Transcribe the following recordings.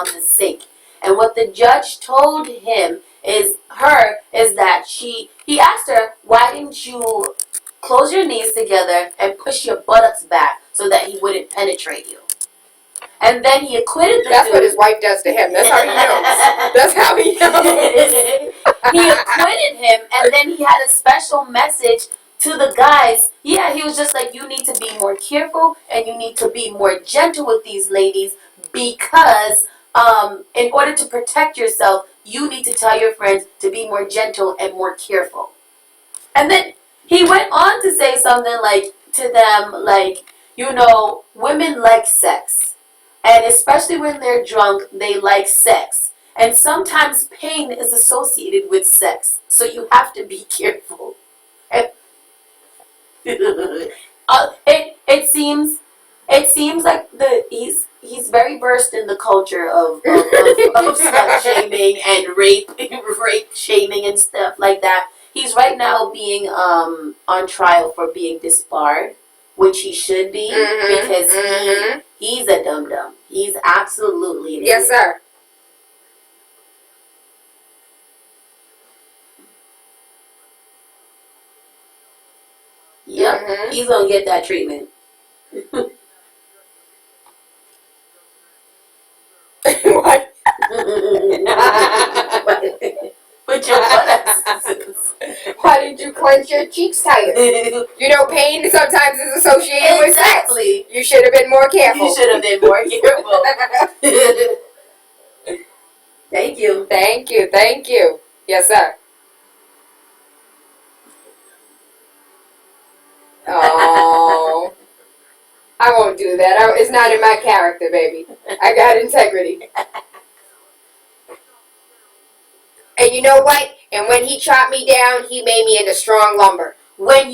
the sink. And what the judge told him is that he asked her, why didn't you close your knees together and push your buttocks back so that he wouldn't penetrate you? And then he acquitted the That's dude. what his wife does to him. That's how he knows. That's how he knows. He acquitted him, and then he had a special message to the guys. Yeah, he was just like, you need to be more careful and you need to be more gentle with these ladies because in order to protect yourself, you need to tell your friends to be more gentle and more careful. And then he went on to say something like to them, like, women like sex. And especially when they're drunk, they like sex. And sometimes pain is associated with sex. So you have to be careful. And it seems like he's very versed in the culture of slut shaming and rape shaming and stuff like that. He's right now being on trial for being disbarred, which he should be, because he's a dum-dum. He's absolutely an idiot. Yes, sir. Yep, he's gonna get that treatment. What? Put your buttocks. Why did you clench your cheeks tighter? Pain sometimes is associated with sex. You should have been more careful. You should have been more careful. Thank you. Thank you. Thank you. Yes, sir. Oh, I won't do that. It's not in my character, baby. I got integrity. And you know what? And when he chopped me down, he made me into strong lumber. When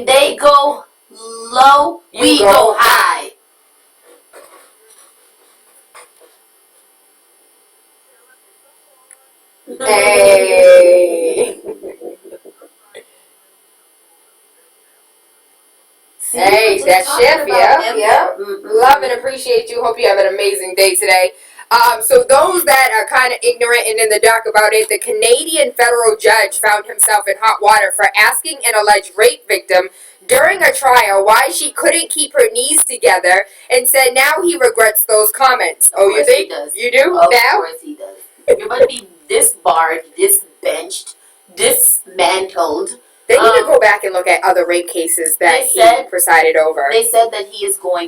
they go low, we go high. Hey. Hey, that chef, yeah. Love and appreciate you. Hope you have an amazing day today. So those that are kind of ignorant and in the dark about it, the Canadian federal judge found himself in hot water for asking an alleged rape victim during a trial why she couldn't keep her knees together, and said now he regrets those comments. Oh, you think? You do? Of now? course he does. You're going to be disbarred, disbenched, dismantled. They need to go back and look at other rape cases that he presided over. They said that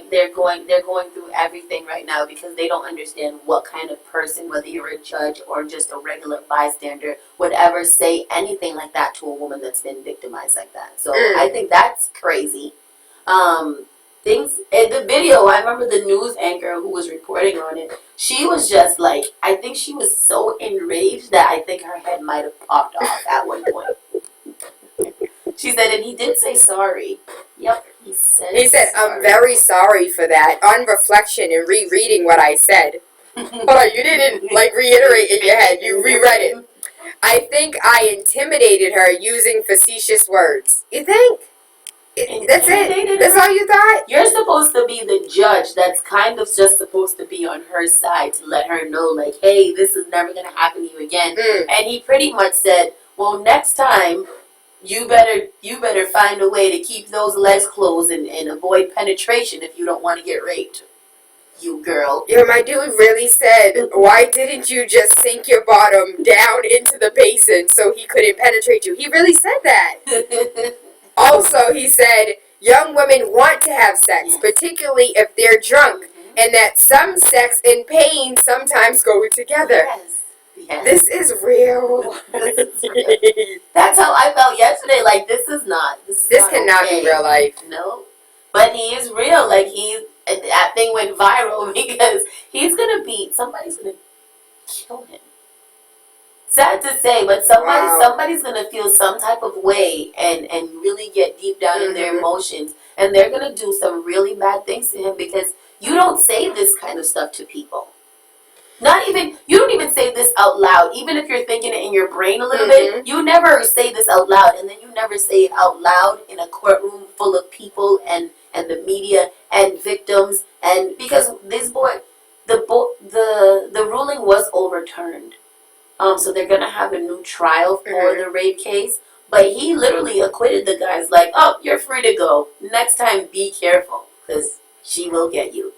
they're going through everything right now because they don't understand what kind of person, whether you're a judge or just a regular bystander, would ever say anything like that to a woman that's been victimized like that. So I think that's crazy. Things in the video, I remember the news anchor who was reporting on it. She was just like, I think she was so enraged that I think her head might have popped off at one point. She said, and he did say sorry. Yep, he said sorry. I'm very sorry for that. On reflection and rereading what I said. Oh, you didn't reiterate in your head. You reread it. I think I intimidated her using facetious words. You think? That's it? That's all you thought? You're supposed to be the judge that's kind of just supposed to be on her side to let her know, like, hey, this is never going to happen to you again. And he pretty much said, well, next time, you better find a way to keep those legs closed and avoid penetration if you don't want to get raped, you girl. Yeah, my dude really said, why didn't you just sink your bottom down into the basin so he couldn't penetrate you? He really said that. Also, he said, young women want to have sex, particularly if they're drunk, and that some sex and pain sometimes go together. Yes. Yes. This is real. That's how I felt yesterday. Like, this cannot be real life. No. But he is real. Like, that thing went viral because somebody's gonna kill him. Sad to say, but somebody's gonna feel some type of way and really get deep down in their emotions, and they're gonna do some really bad things to him because you don't say this kind of stuff to people. You don't even say this out loud. Even if you're thinking it in your brain a little bit, you never say this out loud. And then you never say it out loud in a courtroom full of people and the media and victims. And because the the ruling was overturned. So they're gonna have a new trial for the rape case. But he literally acquitted the guys. Like, oh, you're free to go. Next time, be careful, because she will get you.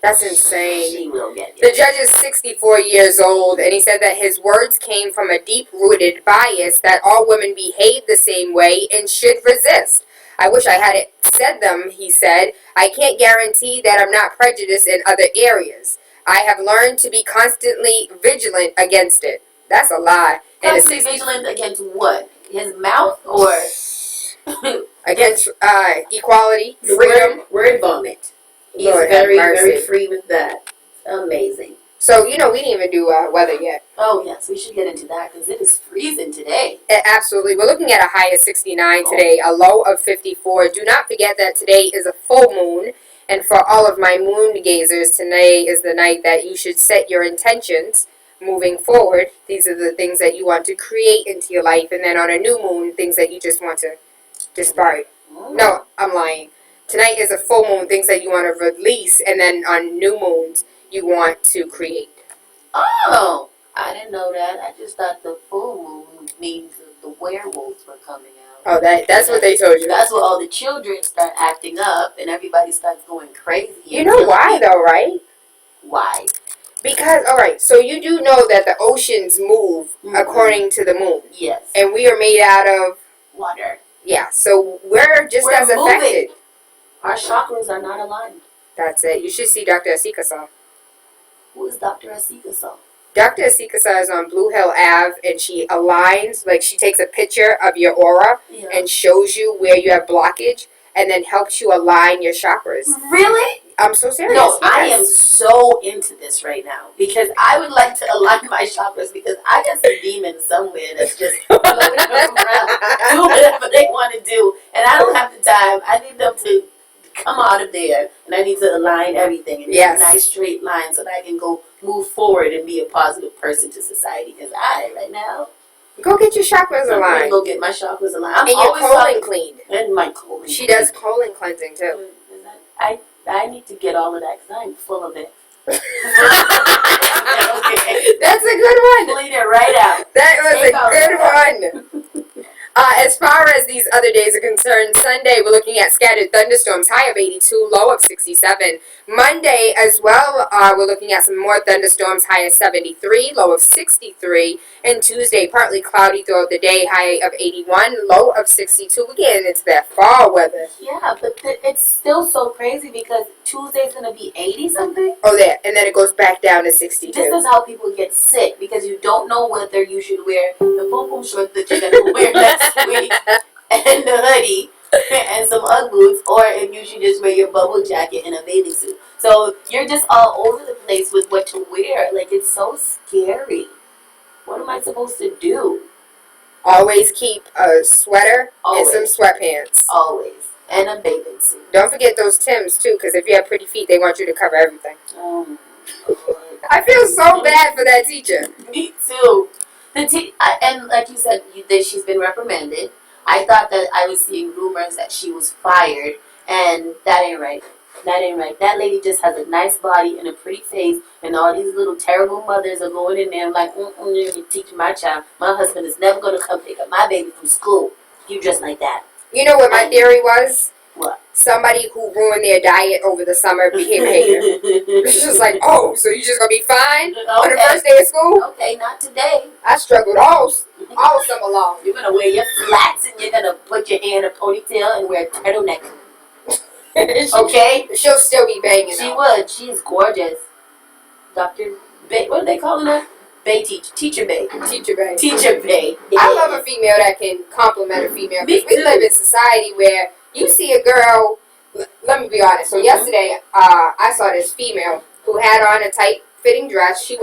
That's insane. She will get you. The judge is 64 years old, and he said that his words came from a deep-rooted bias that all women behave the same way and should resist. I wish I had said them, he said. I can't guarantee that I'm not prejudiced in other areas. I have learned to be constantly vigilant against it. That's a lie. Constantly vigilant against what? His mouth or against equality, freedom, word vomit. He's Lord very free with that. Amazing. So we didn't even do weather yet. Oh yes, we should get into that because it is freezing today. Absolutely, we're looking at a high of 69 today, a low of 54. Do not forget that today is a full moon, and for all of my moon gazers, today is the night that you should set your intentions. Moving forward, these are the things that you want to create into your life, and then on a new moon, things that you just want to discard. No, I'm lying. Tonight is a full moon, things that you want to release, and then on new moons, you want to create. Oh, I didn't know that. I just thought the full moon means that the werewolves were coming out. Oh, that's what they told you. That's where all the children start acting up, and everybody starts going crazy. You know why, though, right? Why? Because, alright, so you do know that the oceans move according to the moon. Yes. And we are made out of water. Yeah, so we're just as affected. Our chakras are not aligned. That's it. You should see Dr. Asikasa. Who is Dr. Asikasa? Dr. Asikasa is on Blue Hill Ave, and she aligns, like she takes a picture of your aura and shows you where you have blockage, and then helps you align your chakras. Really? I'm so serious. No, I am so into this right now because I would like to align my chakras because I got some demons somewhere that's just floating around, do whatever they want to do, and I don't have the time. I need them to come out of there, and I need to align everything in a nice straight line so that I can go move forward and be a positive person to society. Because right now, go get your chakras aligned. I'm gonna go get my chakras aligned. And your colon cleaned. And my colon. She does colon cleansing too. I need to get all of that because I'm full of it. Okay. That's a good one. Clean it right out. That was a good one. As far as these other days are concerned, Sunday we're looking at scattered thunderstorms, high of 82, low of 67. Monday as well, we're looking at some more thunderstorms, high of 73, low of 63. And Tuesday, partly cloudy throughout the day, high of 81, low of 62. Again, it's that fall weather. Yeah, but it's still so crazy because Tuesday's going to be 80 something. Oh, there. And then it goes back down to 62. This is how people get sick because you don't know whether you should wear the pom-pom shorts that you're going to wear next week and the hoodie and some Ugg boots, or if you should just wear your bubble jacket and a bathing suit. So you're just all over the place with what to wear. Like, it's so scary. What am I supposed to do? Always keep a sweater and some sweatpants. Always. And a bathing suit. Don't forget those Timbs, too, because if you have pretty feet, they want you to cover everything. I feel so bad for that teacher. Me too. And like you said, she's been reprimanded. I thought that I was seeing rumors that she was fired, and that ain't right. That ain't right. That lady just has a nice body and a pretty face, and all these little terrible mothers are going in there like, you're teaching my child. My husband is never going to come pick up my baby from school. You just like that. You know what my theory was? What? Somebody who ruined their diet over the summer became a hater. It's just like, oh, so you just going to be fine on the first day of school? Okay, not today. I struggled all summer long. You're going to wear your flats, and you're going to put your hair in a ponytail and wear a turtleneck. Okay? She'll still be banging. She would. She is gorgeous. Dr. Bay. What are they calling her? Bay teacher. Teacher Bay. Teacher Bay. Teacher Bay. Yeah. I love a female that can compliment a female. Because we live in society where you see a girl. Let me be honest. So yesterday, I saw this female who had on a tight-fitting dress. She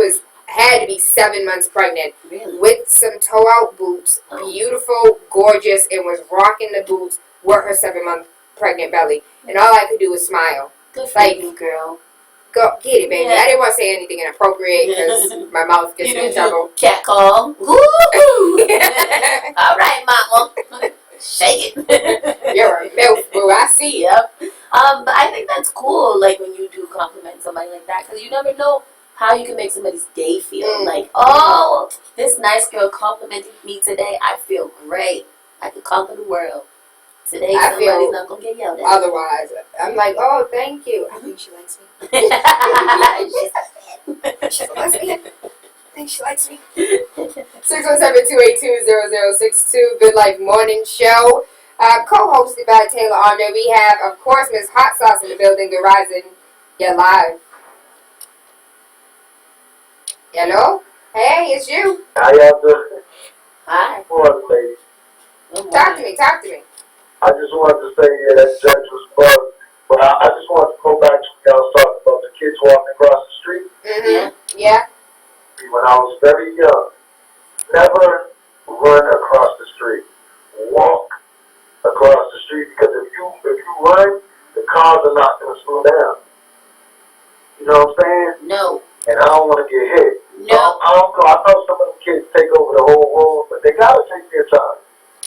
had to be 7 months pregnant. Really? With some toe-out boots. Beautiful, gorgeous, and was rocking the boots with her 7-month pregnant belly. And all I could do was smile. Good for you, girl. Go get it, baby. Yeah. I didn't want to say anything inappropriate because my mouth gets me in trouble. Cat call. Woo! All right, mama. Shake it. You're a milf, boo. I see. Yep. But I think that's cool, like, when you do compliment somebody like that, because you never know how you can make somebody's day feel. Like, oh, this nice girl complimented me today. I feel great. I could conquer the world. Today, somebody's not going to get yelled at. Otherwise, I'm like, oh, thank you. I think she likes me. She's a lesbian. I think she likes me. 617-282-0062, Good Life Morning Show. Co-hosted by TaylaAndre. We have, of course, Miss Hot Sauce in the building. Good rising. You're live. Hello? Hey, it's you. How y'all doing? Hi. Morning, ladies. Talk to me. I just wanted to say, yeah, that judge was bugged. But I just wanted to go back to what y'all was talking about the kids walking across the street. Mm-hmm. Yeah. When I was very young, never run across the street. Walk across the street, because if you run, the cars are not going to slow down. You know what I'm saying? No. And I don't want to get hit. No. I don't know. I know some of them kids take over the whole road, but they got to take their time.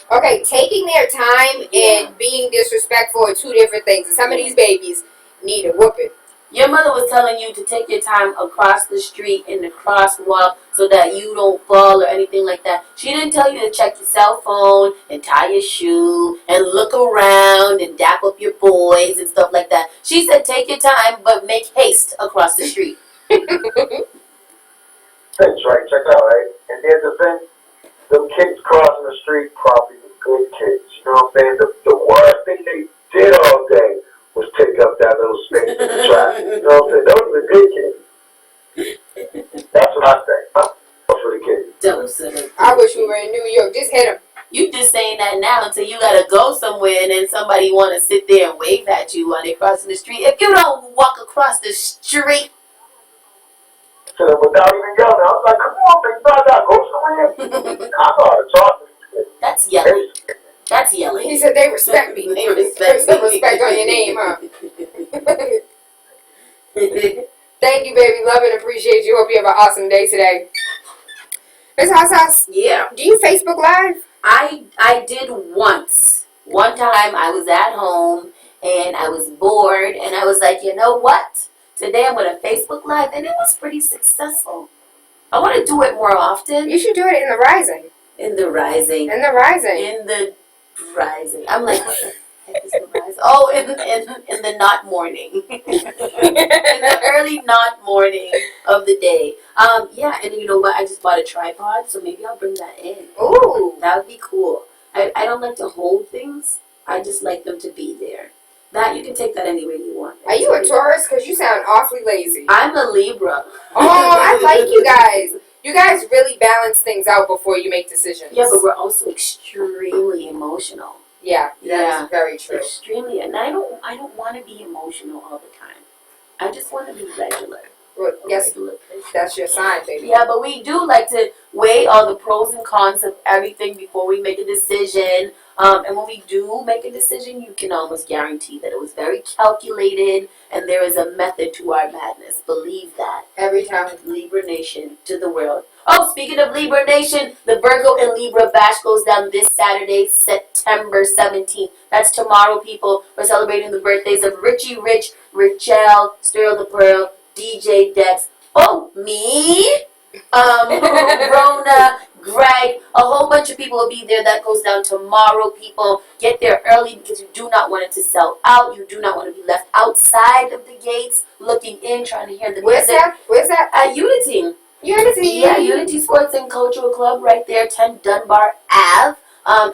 Okay, taking their time and being disrespectful are two different things. And some of these babies need a whooping. Your mother was telling you to take your time across the street in the crosswalk so that you don't fall or anything like that. She didn't tell you to check your cell phone and tie your shoe and look around and dap up your boys and stuff like that. She said take your time, but make haste across the street. That's right. Check it out, right? And there's the thing. Them kids crossing the street probably the good kids. You know what I'm saying? The worst thing they did all day was take up that little space in the traffic. You know what I'm saying? Those are the good kids. That's what I think. For the kids. I wish we were in New York. Just hit them. You just saying that now until you gotta go somewhere and then somebody wanna sit there and wave at you while they're crossing the street. If you don't walk across the street. So without even yelling, I was like, come on, big brother, go somewhere. I know how to talk to these kids. That's yelling. That's yelling. He said they respect me. They respect me. Respect on your name, huh? Thank you, baby. Love and appreciate you. Hope you have an awesome day today. Miss Hot Sauce, Yeah. do you Facebook Live? I did once. One time I was at home and I was bored and I was like, you know what? Today I'm going to Facebook Live, and it was pretty successful. I want to do it more often. You should do it in the Rising. In the Rising. In the Rising. In the Rising. I'm like, what the heck is the Rising? Oh, in the not morning. In the early not morning of the day. Yeah, and you know what? I just bought a tripod, so maybe I'll bring that in. Ooh. That would be cool. I don't like to hold things. I just like them to be there. That, you can take that anywhere you want. Are you a Taurus? Because you sound awfully lazy. I'm a Libra. Oh, I like you guys. You guys really balance things out before you make decisions. Yeah, but we're also extremely emotional. Yeah, that's very true. Extremely, and I don't want to be emotional all the time. I just want to be regular. Well, yes, that's your sign, baby. Yeah, but we do like to weigh all the pros and cons of everything before we make a decision. And when we do make a decision, you can almost guarantee that it was very calculated and there is a method to our madness. Believe that. Every time. Libra Nation to the world. Oh, speaking of Libra Nation, the Virgo and Libra Bash goes down this Saturday, September 17th. That's tomorrow, people. We're celebrating the birthdays of Richie Rich, Richelle, Sterl the Pearl, DJ Dex, me, Rona, Greg, a whole bunch of people will be there. That goes down tomorrow, people. Get there early because you do not want it to sell out. You do not want to be left outside of the gates, looking in, trying to hear the music. Where's that? At Unity. Yeah, Unity Sports and Cultural Club right there, 10 Dunbar Ave.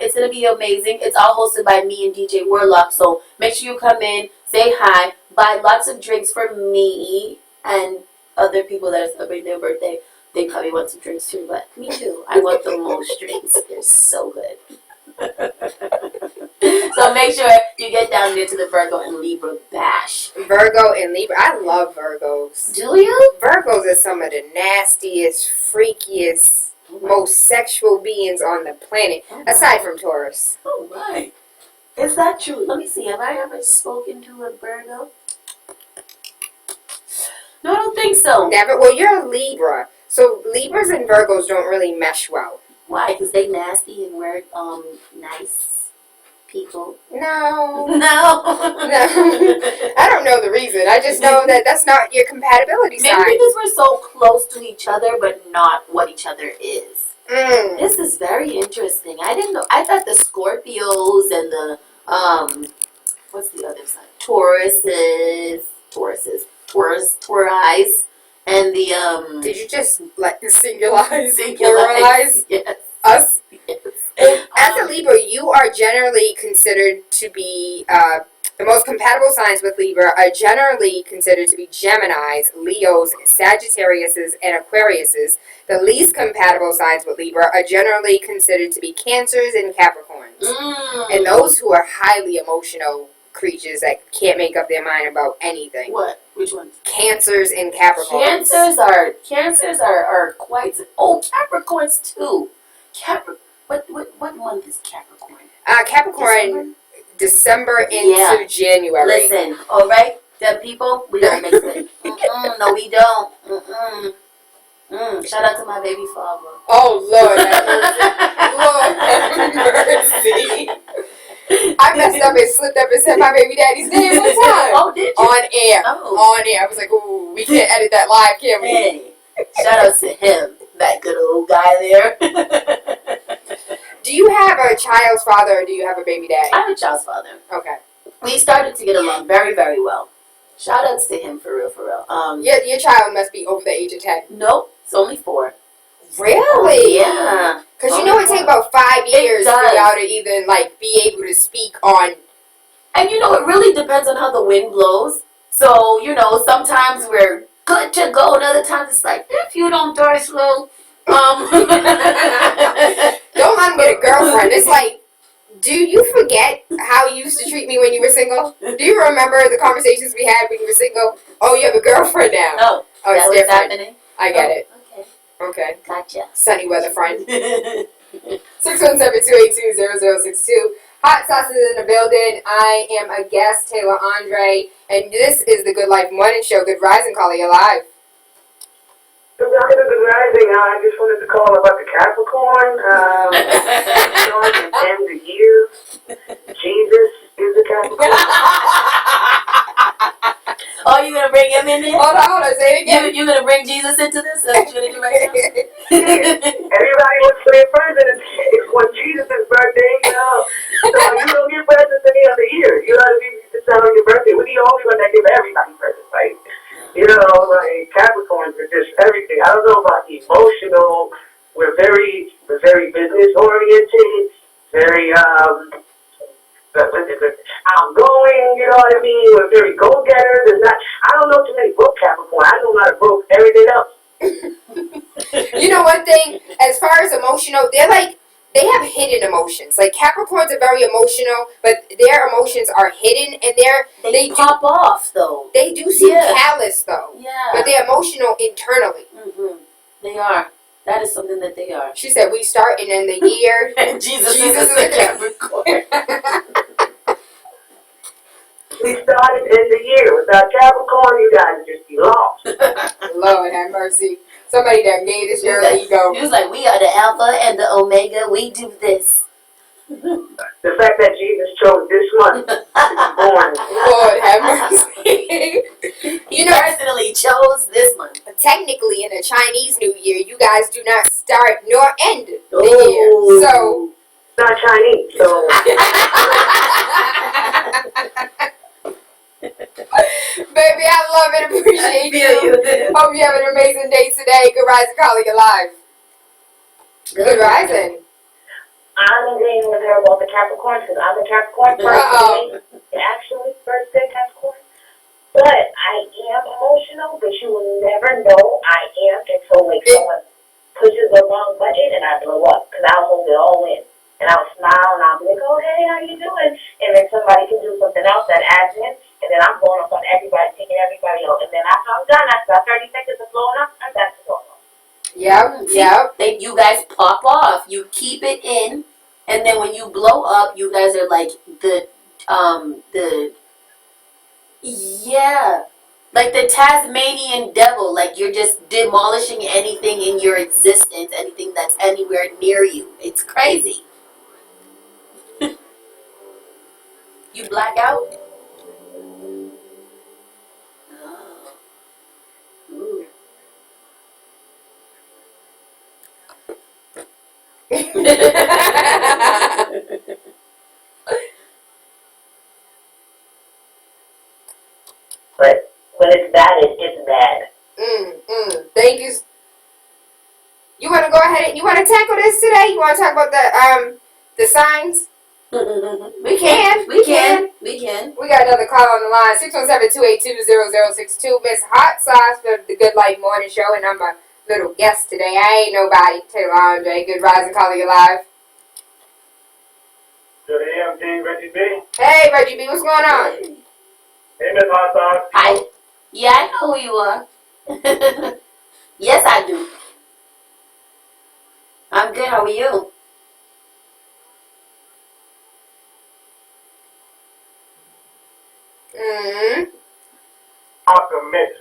It's going to be amazing. It's all hosted by me and DJ Warlock. So make sure you come in, say hi, buy lots of drinks for me and other people that are celebrating their birthday. They probably want some drinks too, but me too. I want the most drinks. They're so good. So make sure you get down there to the Virgo and Libra Bash. Virgo and Libra. I love Virgos. Do you? Virgos are some of the nastiest, freakiest, most sexual beings on the planet, aside from Taurus. Oh, my. Is that true? Let me see. Have I ever spoken to a Virgo? No, I don't think so. Never. Well, you're a Libra. So Libras and Virgos don't really mesh well. Why? Because they nasty and we're nice people. No. No. I don't know the reason. I just know that that's not your compatibility sign. Maybe because we're so close to each other, but not what each other is. This is very interesting. I didn't know. I thought the Scorpios and the what's the other side? Tauruses, and the Did you just like singularize? Yes. Us? Yes. As a Libra, you are generally considered to be the most compatible signs with Libra are generally considered to be Geminis, Leos, Sagittariuses, and Aquariuses. The least compatible signs with Libra are generally considered to be Cancers and Capricorns. And those who are highly emotional creatures that can't make up their mind about anything. What? Which ones? Cancers and Capricorns. Cancers are quite. Oh, Capricorns too. What month is Capricorn? Capricorn, December into January. Listen, all right, the people, we don't mix it. No, we don't. Shout out to my baby father. Oh Lord, have mercy. I messed up and slipped up and said my baby daddy's name one time. Oh, did you? On air. Oh. On air. I was like, ooh, we can't edit that live, can we? Hey, shout out to him, that good old guy there. Do you have a child's father or do you have a baby daddy? I have a child's father. Okay. We started to get along very, very well. Shout outs to him for real, for real. Your child must be over the age of 10. Nope, it's only 4. Really? Yeah. Because you know it takes about 5 years for y'all to even like be able to speak on. And you know, it really depends on how the wind blows. So, you know, sometimes we're good to go, and other times it's like, if you don't die slow, don't let him get a girlfriend. It's like, do you forget how you used to treat me when you were single? Do you remember the conversations we had when you were single? Oh, you have a girlfriend now. Oh, it's what's different. happening? I get it. Okay. Okay. Gotcha. Sunny weather friend. 617-282-0062. Hot sauces in the building. I am a guest, TaylaAndre, and this is the Good Life Morning Show. Good rising, caller, you're live. Good rising. I just wanted to call about the Capricorn. At the end of the year, Jesus is a Capricorn. Oh, you gonna bring him in there? Hold on, say it again. You gonna bring Jesus into this? That's what you're gonna do right now? Everybody wants to get presents. It's when Jesus' birthday, you know. So you don't get presents any other year. You know what I mean? You celebrate your birthday. We're the only one that give everybody presents, right? You know, like Capricorns are just everything. I don't know about emotional. We're very business oriented. Very outgoing, you know what I mean? We're very go-getters. I don't know too many broke Capricorn. I know a lot of broke everything else. You know one thing, as far as emotional, they have hidden emotions. Like Capricorns are very emotional, but their emotions are hidden, and they pop off though. They do seem callous though. Yeah. But they're emotional internally. Mm-hmm. They are. That is something that they are. She said we start and in the year Jesus is a Capricorn. We started in the year. Without Capricorn, you guys would just be lost. Lord have mercy. Somebody that gave this your ego. He was like, we are the Alpha and the Omega. We do this. The fact that Jesus chose this month to be born. Lord have mercy. He personally chose this month. Technically, in the Chinese New Year, you guys do not start nor end the year. So, it's not Chinese, so. Baby, I love and appreciate you. Hope you have an amazing day today. Good rising, calling you live. Good rising. I'm agreeing with her about the Capricorn because I'm a Capricorn person. Actually, birthday Capricorn. But I am emotional, but you will never know I am until like someone pushes the wrong button and I blow up because I'll hold it all in. And I'll smile and I'll be like, oh, hey, how you doing? And then somebody can do something else that adds in. And then I'm going up on everybody, taking everybody out. And then after I'm done, after 30 seconds of blowing up, I'm back to normal. Yep. You guys pop off. You keep it in. And then when you blow up, you guys are like like the Tasmanian devil. Like you're just demolishing anything in your existence, anything that's anywhere near you. It's crazy. You black out? Oh. Ooh. But when it's bad, it's bad. Thank you. You want to go ahead and you want to tackle this today? You want to talk about the signs? We can. We can. We got another call on the line. 617-282-0062. Miss Hot Sauce for the Good Life Morning Show, and I'm a little guest today. I ain't nobody. TaylaAndre. Good rising, calling you live. Good AM, King Reggie B. Hey, Reggie B. What's going on? Hey, Miss Hot Sauce. I know who you are. Yes, I do. I'm good. How are you? Awesome mix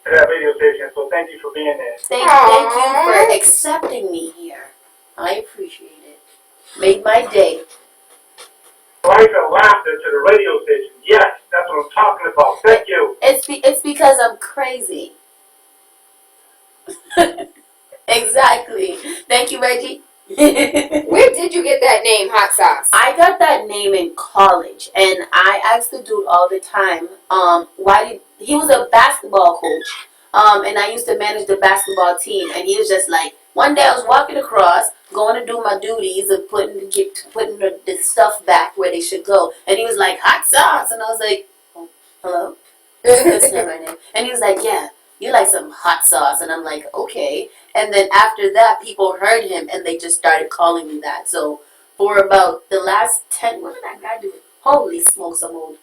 to that radio station, so thank you for being there. Thank you for accepting me here. I appreciate it. Made my day. Life and laughter to the radio station. Yes, that's what I'm talking about. Thank you. It's because I'm crazy. Exactly. Thank you, Reggie. Where did you get that name, Hot Sauce? I got that name in college, and I asked the dude all the time, he was a basketball coach, and I used to manage the basketball team, and he was just like, one day I was walking across, going to do my duties of putting the stuff back where they should go, and he was like, Hot Sauce, and I was like, oh, hello? That's not my name. And he was like, yeah, you like some hot sauce, and I'm like, okay. And then after that, people heard him, and they just started calling me that. So for about the last 10, what did that guy do? Holy smokes, I'm old.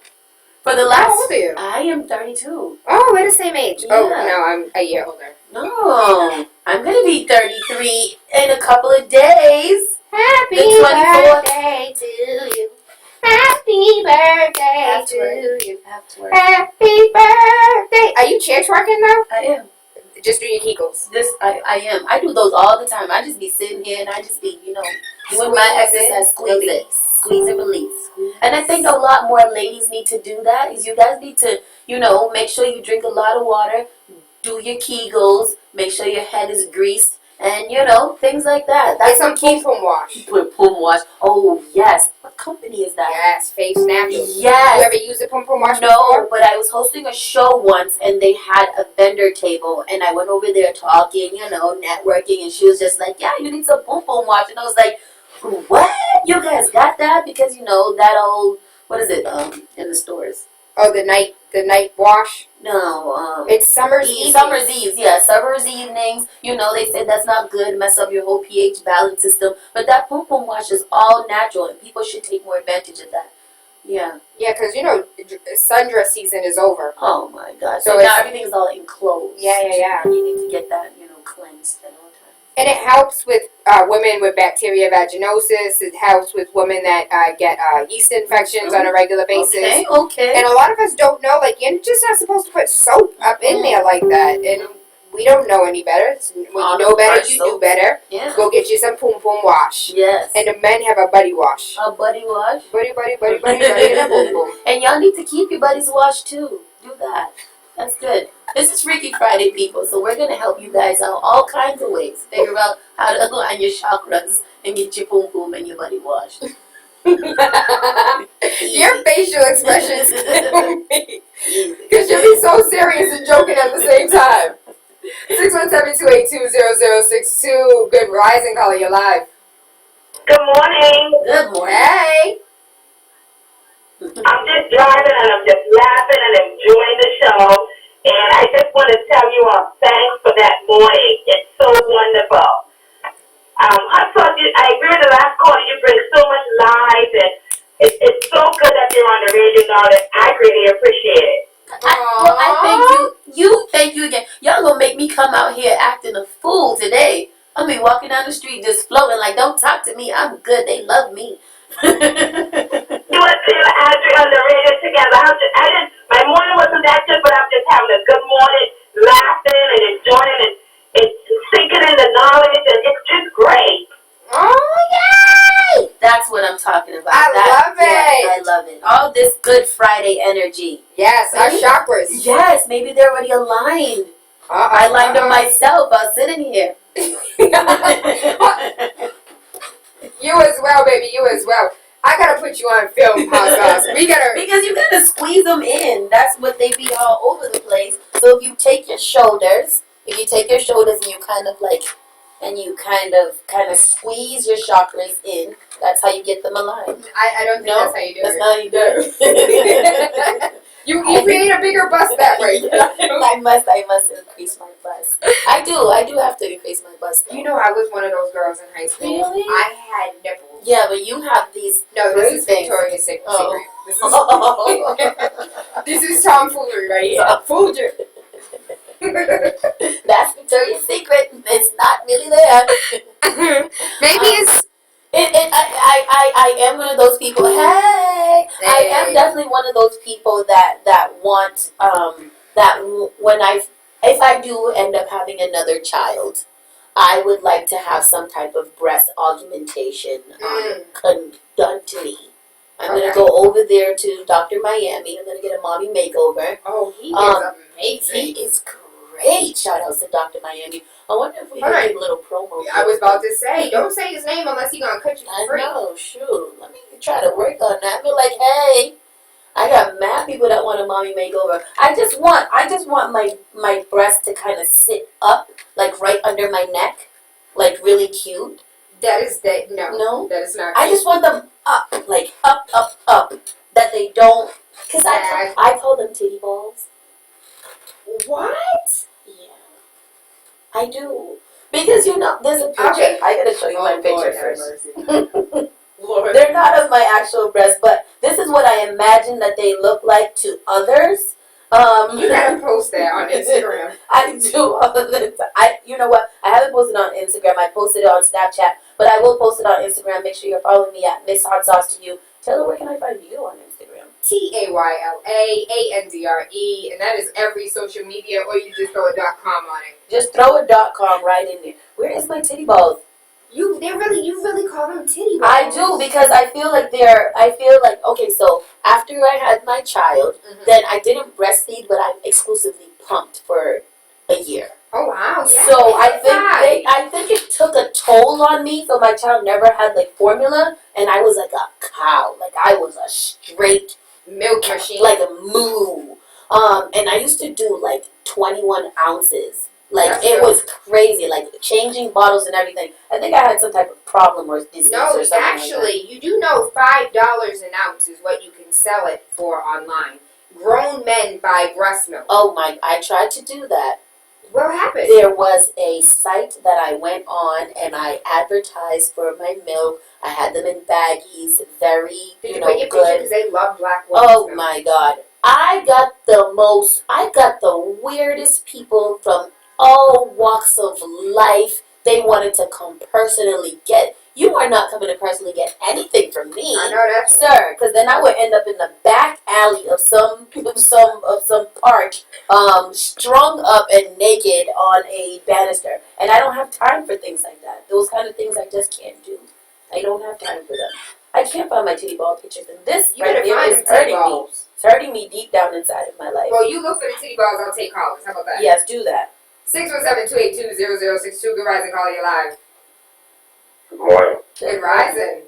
For the last, how old are you? I am 32. Oh, we're the same age. Yeah. Oh, no, I'm a year older. No, I'm going to be 33 in a couple of days. Happy The 24th. birthday to you. Happy birthday to you. Afterward. Happy birthday. Are you chair twerking though? I am. Just do your kegels. I am. I do those all the time. I just be sitting here and I just be, doing my exercise, squeeze it, release. And I think a lot more ladies need to do that. Is you guys need to, make sure you drink a lot of water, do your kegels, make sure your head is greased, and things like that. That's some pum wash. Put pum wash. Oh yes. What company is that? Yes, Face Natural. Yes. You ever use a pum wash No, before? but I was hosting a show once, and they had a vendor table, and I went over there talking, networking, and she was just like, yeah, you need some pum wash, and I was like, what? You guys got that? Because that old, what is it? In the stores. Oh, the night wash. No, it's summer's evenings. Summer's eves, yeah, summer's evenings. They said that's not good, mess up your whole pH balance system. But that pum wash is all natural, and people should take more advantage of that. Yeah. Yeah, because sundress season is over. Oh my God! So now everything is all enclosed. Yeah. You need to get that, cleansed at all times. And it helps with women with bacteria vaginosis. It helps with women that get yeast infections on a regular basis. Okay. And a lot of us don't know, you're just not supposed to put soap up in there like that. And we don't know any better. When you know better, you do better. Yeah. Go get you some pum wash. Yes. And the men have a buddy wash. A buddy wash? Buddy, and a pum pum. And y'all need to keep your buddies washed too. Do that. That's good. This is Freaky Friday, people, so we're going to help you guys out all kinds of ways. Figure out how to align your chakras and get your pum and your buddy washed. Your facial expressions kill me. Because you'll be so serious and joking at the same time. 617-282-0062. Good rising, calling you live. Good morning. Good morning. Hey. I'm just driving and I'm just laughing and enjoying the show. And I just want to tell you all thanks for that morning. It's so wonderful. I agree with the last call. You bring so much light, and it's so good that you're on the radio now. That I really appreciate it. I thank you. Thank you again. Y'all gonna make me come out here acting a fool today. I mean, walking down the street just floating like, don't talk to me. I'm good. They love me. You and TaylaAndre on the radio together. My morning wasn't that good, but I'm just having a good morning, laughing and enjoying it. It's sinking in the knowledge, and it's just great. Oh, yay! That's what I'm talking about. I love it. I love it. All this good Friday energy. Yes, our chakras. Yes, maybe they're already aligned. I lined them myself while sitting here. You as well, baby. You as well. I gotta put you on film, hot sauce. We gotta because you gotta squeeze them in. That's what they be all over the place. So if you take your shoulders, and you kind of like, and you kind of squeeze your chakras in. That's how you get them aligned. I don't think that's how you do it. That's not how you do it. You create a bigger bust that way. I must increase my bust. I do have to increase my bust. You know, I was one of those girls in high school. Really? I had nipples. Yeah, but you have these. No, this is Victoria's Secret. This is tomfoolery right here. Fooled you. That's Victoria's Secret. It's not really there. Maybe it's. I am one of those people. Hey, I am definitely one of those people that want if I do end up having another child, I would like to have some type of breast augmentation done to me. I'm gonna go over there to Dr. Miami. I'm gonna get a mommy makeover. Oh, he is amazing. He is great. Shout out to Dr. Miami. I wonder if we can get a little promo. I was about to say, don't say his name unless he's gonna cut you for free. I know, shoot. Let me try to work on that. Be like, hey, I got mad people that want a mommy makeover. I just want my breast to kind of sit up, like right under my neck, like really cute. No, that is not. I just want them up, like up, that they don't. Cause I call them titty balls. What? Yeah, I do. Because there's a picture. Okay. I gotta show you my picture Lord first. Lord. They're not of my actual breasts, but this is what I imagine that they look like to others. You gotta post that on Instagram. I do. You know what? I haven't posted on Instagram. I posted it on Snapchat, but I will post it on Instagram. Make sure you're following me at Miss Hot Sauce to You. Taylor, where can I find you on Instagram? TaylaAndre, and that is every social media, or you just throw a .com on it. Just throw a .com right in there. Where is my titty balls? You really call them titty balls. I do, because I feel like okay, so after I had my child, then I didn't breastfeed, but I exclusively pumped for a year. Oh wow! Yeah. So I think it took a toll on me. So my child never had like formula, and I was like a cow. Like I was a straight milk machine, like a moo. And I used to do like 21 ounces. Like it was crazy, like changing bottles and everything. I think I had some type of problem or disease or something. Actually, you do know $5 an ounce is what you can sell it for online. Grown men buy breast milk. Oh my! I tried to do that. What happened? There was a site that I went on and I advertised for my milk. I had them in baggies, very Did you know put your good. Because they love black women. Oh my God! I got the weirdest people from all walks of life. They wanted to come personally get. You are not coming to personally get anything from me, I know that, sir. Because then I would end up in the back alley of some park, strung up and naked on a banister. And I don't have time for things like that. Those kind of things I just can't do. I don't have time for them. I can't find my titty ball pictures, and this right here is hurting me. It's hurting me deep down inside of my life. Well, you look for the titty balls. I'll take callers. How about that? Yes, do that. 617-282-0062. Good rising, call you live. Good morning. Good rising.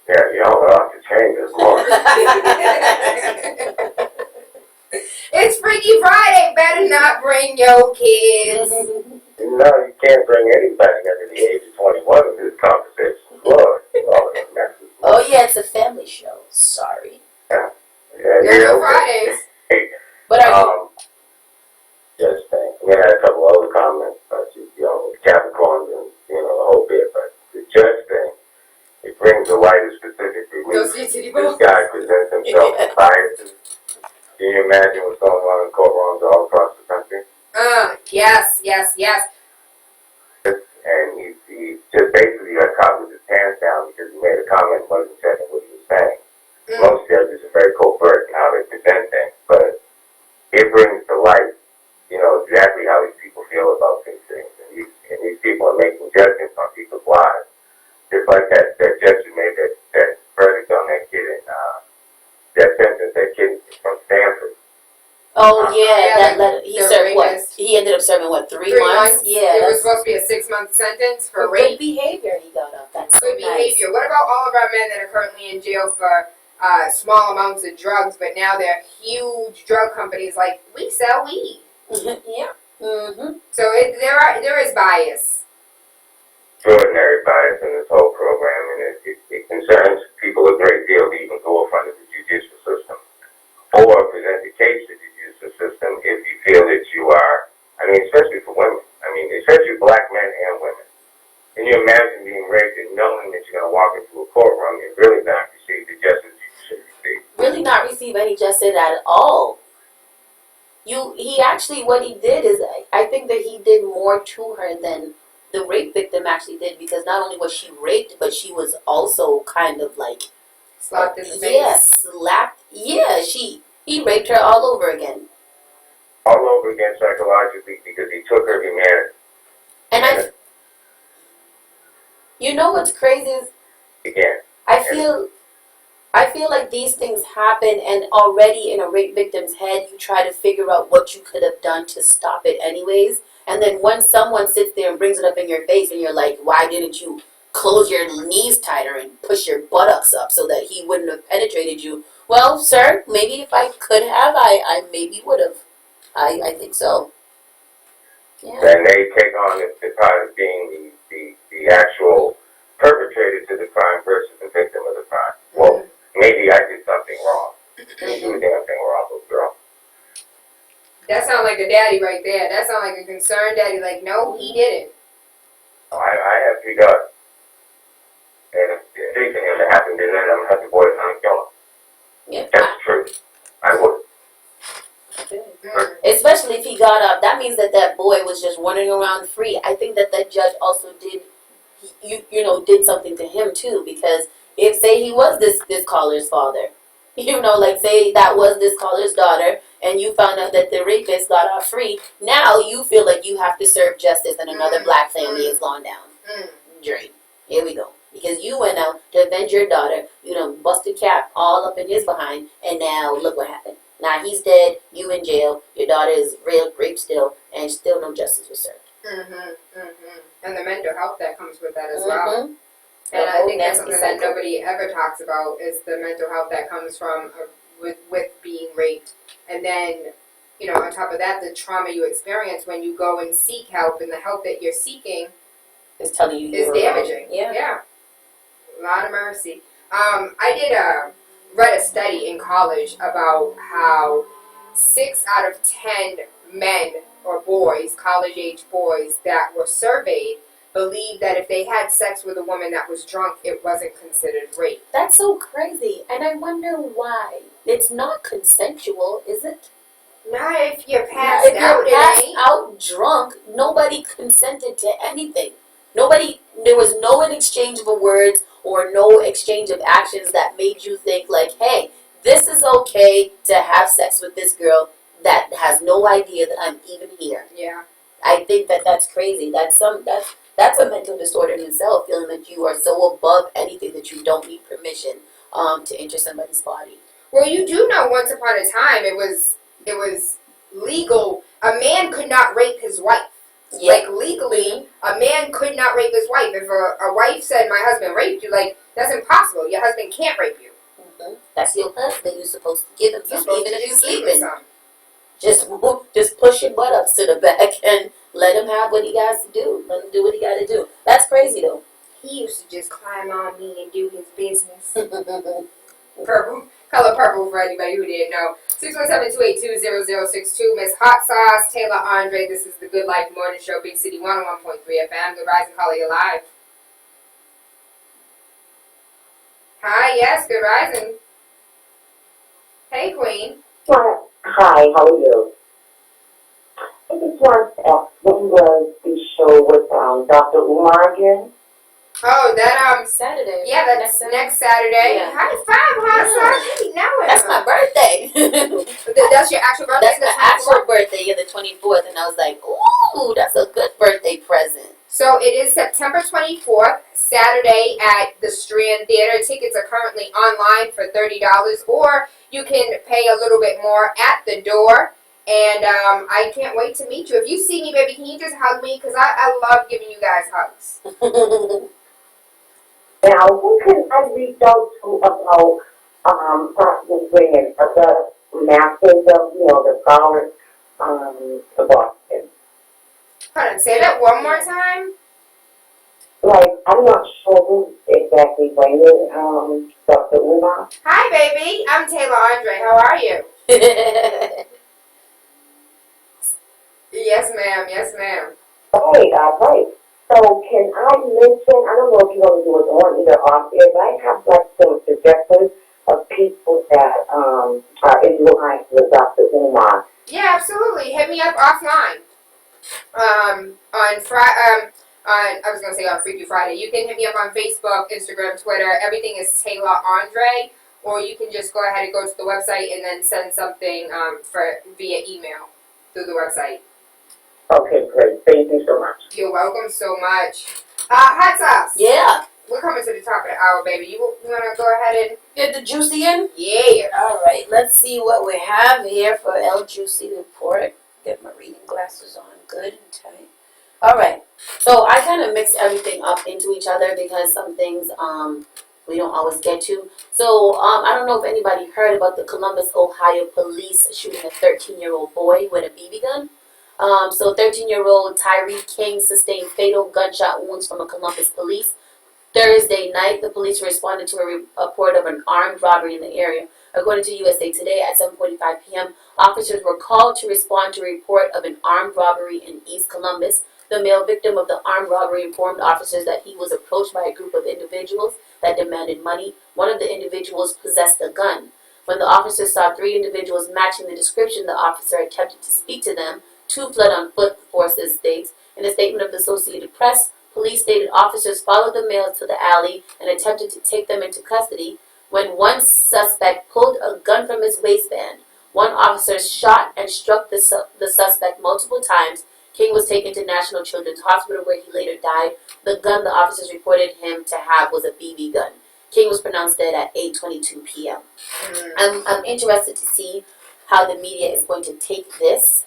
Yeah, y'all are off the chain this morning. It's Freaky Friday. Better not bring your kids. No, you can't bring anybody under the age of 21 in this conversation. Lord, Oh yeah, it's a family show. Sorry. Yeah, Real Fridays. But are you? Just think. We had a couple other comments about Capricorns and the whole bit, but the judge thing, it brings to light specifically when this guy presents himself as biased. Can you imagine what's going on in courtrooms all across the country? Yes. And he just basically got caught with his pants down because he made a comment and wasn't checking what he was saying. Most judges are very covert in how they present things, but it brings to light, exactly how these people feel about these things. And these people are making judgments on people's lives. Just like that judge who made that verdict on that kid Oh yeah, he the served what? rapist. He ended up serving what? 3 3 months? months. Yeah, It was supposed to be a 6-month sentence for rape. good behavior he got up. That's Good so nice. behavior. What about all of our men that are currently in jail for small amounts of drugs, but now they're huge drug companies like we sell weed. Yeah. Mm-hmm. So there is bias. Extraordinary bias in this whole program, and it concerns people a great deal to even go in front of the judicial system or present the case to the judicial system if you feel that you are, I mean, especially for women, I mean, especially black men and women. Can you imagine being raped and knowing that you're going to walk into a courtroom and really not receive the justice you should receive? Really not receive any justice at all. He actually, what he did is, I think that he did more to her than the rape victim actually did, because not only was she raped, but she was also kind of like Slapped in the face. yeah, slapped. Yeah, he raped her all over again. All over again psychologically because he took her humanity. And you know what's crazy is, Again. I feel like these things happen, and already in a rape victim's head, you try to figure out what you could have done to stop it anyways. And then when someone sits there and brings it up in your face, and you're like, why didn't you close your knees tighter and push your buttocks up so that he wouldn't have penetrated you? Well, sir, maybe if I could have, I maybe would have. I think so. Yeah. Then they take on the part of being the actual perpetrator to the crime versus the victim of the crime. Well, maybe I did something wrong. You do a damn thing wrong, little girl. That sounds like a daddy right there. That sounds like a concerned daddy. Like, no, he didn't. I have 3 daughters. And if it's taking him to happen to them, I'm going to have to boy trying to kill him. Yeah. That's the truth. I would. Especially if he got up, that means that boy was just running around free. I think that judge also did, did something to him too, because if say he was this caller's father, like say that was this caller's daughter, and you found out that the rapist got off free, now you feel like you have to serve justice, and another black family has gone down. Dream. Here we go. Because you went out to avenge your daughter, busted cap all up in his behind, and now look what happened. Now he's dead, you in jail, your daughter is raped still, and still no justice was served. And the mental health that comes with that as well. And I think that's something that nobody ever talks about, is the mental health that comes from with being raped. And then, on top of that, the trauma you experience when you go and seek help, and the help that you're seeking is telling you is damaging. Yeah. A lot of mercy. I read a study in college about how 6 out of 10 men or boys, college-age boys that were surveyed, believed that if they had sex with a woman that was drunk, it wasn't considered rape. That's so crazy, and I wonder why. It's not consensual, is it? Not if you're passed out. If you're passed out drunk, nobody consented to anything. There was no exchange of words or no exchange of actions that made you think like, hey, this is okay to have sex with this girl that has no idea that I'm even here. Yeah. I think that's crazy. That's a mental disorder in itself, feeling that you are so above anything that you don't need permission to enter somebody's body. Well, you do know, once upon a time, it was legal. A man could not rape his wife. Yeah. Like, legally, a man could not rape his wife. If a wife said, my husband raped you, like, that's impossible. Your husband can't rape you. That's your husband. You're supposed to give him something, even if you're sleeping. Just push your butt up to the back and let him have what he got to do. Let him do what he got to do. That's crazy, though. He used to just climb on me and do his business. Color purple for anybody who didn't know. 617-282-0062. Miss Hot Sauce, TaylaAndre. This is the Good Life Morning Show, Big City 101.3 FM. Good rising, caller, you're live. Hi, yes, good rising. Hey, Queen. Hi, how are you? I just wanted to ask, when was the show with Dr. Umar again? Oh, that Saturday. Yeah, that's next Saturday. Yeah. High five, Hot Sauce. You know it. That's my birthday. That's your actual birthday? That's my actual birthday, the 24th, and I was like, ooh, that's a good birthday present. So it is September 24th, Saturday at the Strand Theater. Tickets are currently online for $30, or you can pay a little bit more at the door. And I can't wait to meet you. If you see me, baby, can you just hug me? Because I love giving you guys hugs. Now, who can I reach out to about possibly bringing other masters of, the flowers to Boston? Hold on, say that one more time. Like, I'm not sure who exactly bringing Dr. Uma. Hi, baby. I'm TaylaAndre. How are you? Yes, ma'am. Yes, ma'am. Hey, right. So can I mention, I don't know if you want to do it on either off air, but I have like some suggestions of people that are in line with Dr. Umar. Yeah, absolutely. Hit me up offline. I was gonna say on Freaky Friday. You can hit me up on Facebook, Instagram, Twitter. Everything is TaylaAndre, or you can just go ahead and go to the website and then send something via email through the website. Okay, great. Thank you so much. You're welcome so much. Hot sauce. Yeah. We're coming to the top of the hour, baby. You wanna go ahead and Get the juicy in? yeah. All right, let's see what we have here for El Juicy Report. Get my reading glasses on good and tight. All right, so I kind of mix everything up into each other because some things we don't always get to. So I don't know if anybody heard about the Columbus, Ohio police shooting a 13-year-old boy with a BB gun. So 13-year-old Tyree King sustained fatal gunshot wounds from a Columbus police. Thursday night, the police responded to a report of an armed robbery in the area. According to USA Today, at 7:45 p.m., officers were called to respond to a report of an armed robbery in East Columbus. The male victim of the armed robbery informed officers that he was approached by a group of individuals that demanded money. One of the individuals possessed a gun. When the officers saw three individuals matching the description, the officer attempted to speak to them. Two fled on foot, the force states. In a statement of the Associated Press, police stated officers followed the males to the alley and attempted to take them into custody when one suspect pulled a gun from his waistband. One officer shot and struck the suspect multiple times. King was taken to National Children's Hospital where he later died. The gun the officers reported him to have was a BB gun. King was pronounced dead at 8:22 p.m. I'm interested to see how the media is going to take this.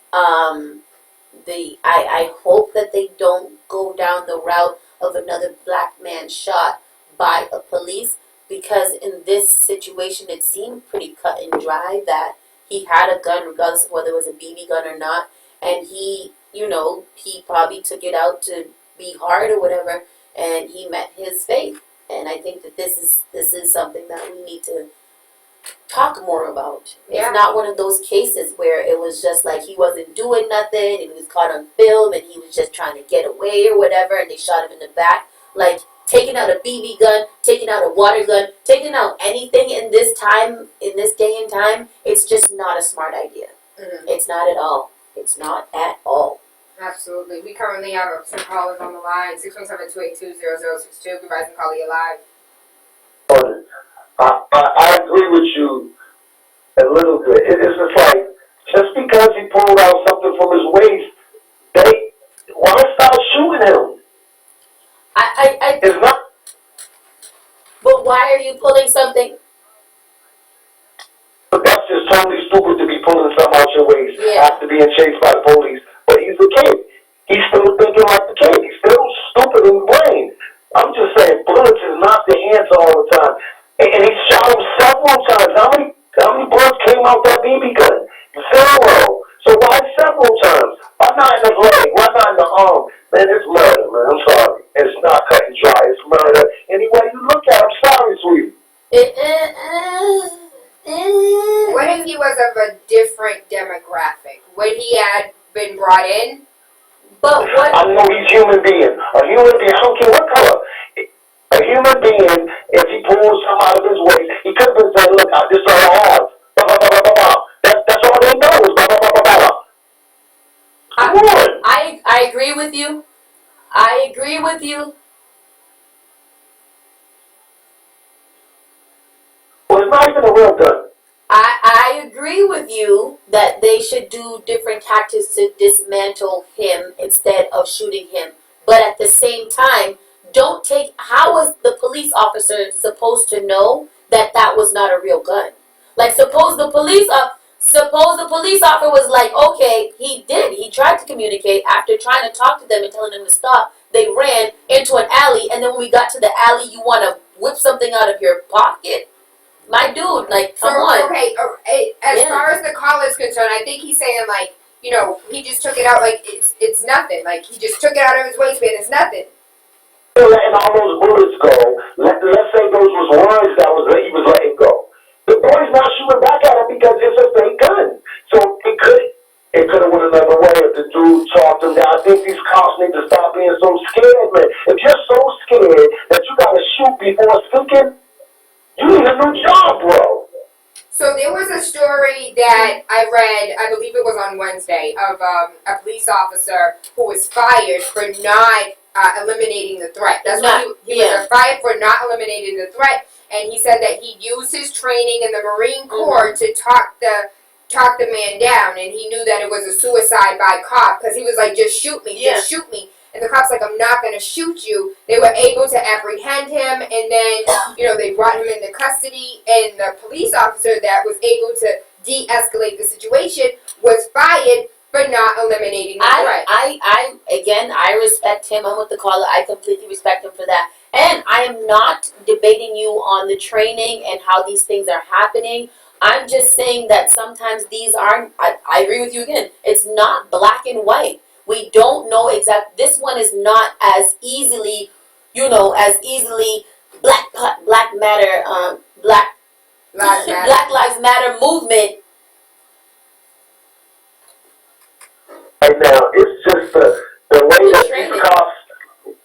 I hope that they don't go down the route of another black man shot by a police, because in this situation it seemed pretty cut and dry that he had a gun regardless of whether it was a BB gun or not, and he probably took it out to be hard or whatever, and he met his fate. And I think that this is something that we need to talk more about. Yeah. It's not one of those cases where it was just like he wasn't doing nothing and he was caught on film and he was just trying to get away or whatever and they shot him in the back. Like, taking out a BB gun, taking out a water gun, taking out anything in this day and time, it's just not a smart idea. Mm-hmm. It's not at all. It's not at all. Absolutely. We currently have some callers on the line. 617-282-0062. Be rising, call you live. I agree with you a little bit. It's just like, just because he pulled out something from his waist, why start shooting him? It's not. But why are you pulling something? But that's just totally stupid to be pulling something out your waist Yeah. after being chased by the police. But he's a kid. He's still thinking like a kid. He's still stupid in the brain. I'm just saying, bullets is not the answer all the time. And he shot him several times. How many bullets came out that BB gun? 0. So why several times? Why not in the leg? Why not in the arm? Man, it's murder, man. I'm sorry. It's not cut and dry. It's murder. Any way you look at it, I'm sorry, sweetie. What if he was of a different demographic? Would he had been brought in? But what? I know he's human being. A human being. I don't care what color. A human being, if he pulls something out of his waist, he could have been saying, look, this is all I have. Blah, blah, blah, blah, blah. That's all they know is blah, blah, blah, blah, blah. Come on. I agree with you. I agree with you. Well, it's not even a real gun. I agree with you that they should do different tactics to dismantle him instead of shooting him. But at the same time, how was the police officer supposed to know that that was not a real gun? Like, suppose the police Suppose the police officer was like, okay, he tried to communicate. After trying to talk to them and telling them to stop, they ran into an alley, and then when we got to the alley, you want to whip something out of your pocket? My dude, like, come on. Okay, as far as the call is concerned, I think he's saying, like, you know, he just took it out like it's nothing. Like, he just took it out of his waistband, it's nothing. Letting all those bullets go. Let's say those was words he was letting go. The boy's not shooting back at him because it's a fake gun. So it could have went another way if the dude talked him down. I think these cops need to stop being so scared, man. If you're so scared that you gotta shoot before speaking, you need a new job, bro. So there was a story that I read, I believe it was on Wednesday, of a police officer who was fired for not eliminating the threat. That's what he was fired for not eliminating the threat, and he said that he used his training in the Marine Corps to talk the man down, and he knew that it was a suicide by cop because he was like, just shoot me, just shoot me. And the cop's like, I'm not going to shoot you. They were able to apprehend him, and then, you know, they brought him into custody, and the police officer that was able to de-escalate the situation was fired for not eliminating the threat. I respect him. I'm with the caller. I completely respect him for that. And I am not debating you on the training and how these things are happening. I'm just saying that sometimes these aren't, I agree with you again, it's not black and white. We don't know exactly, this one is not as easily, Black Lives Matter movement. Right now, it's just the way that these cops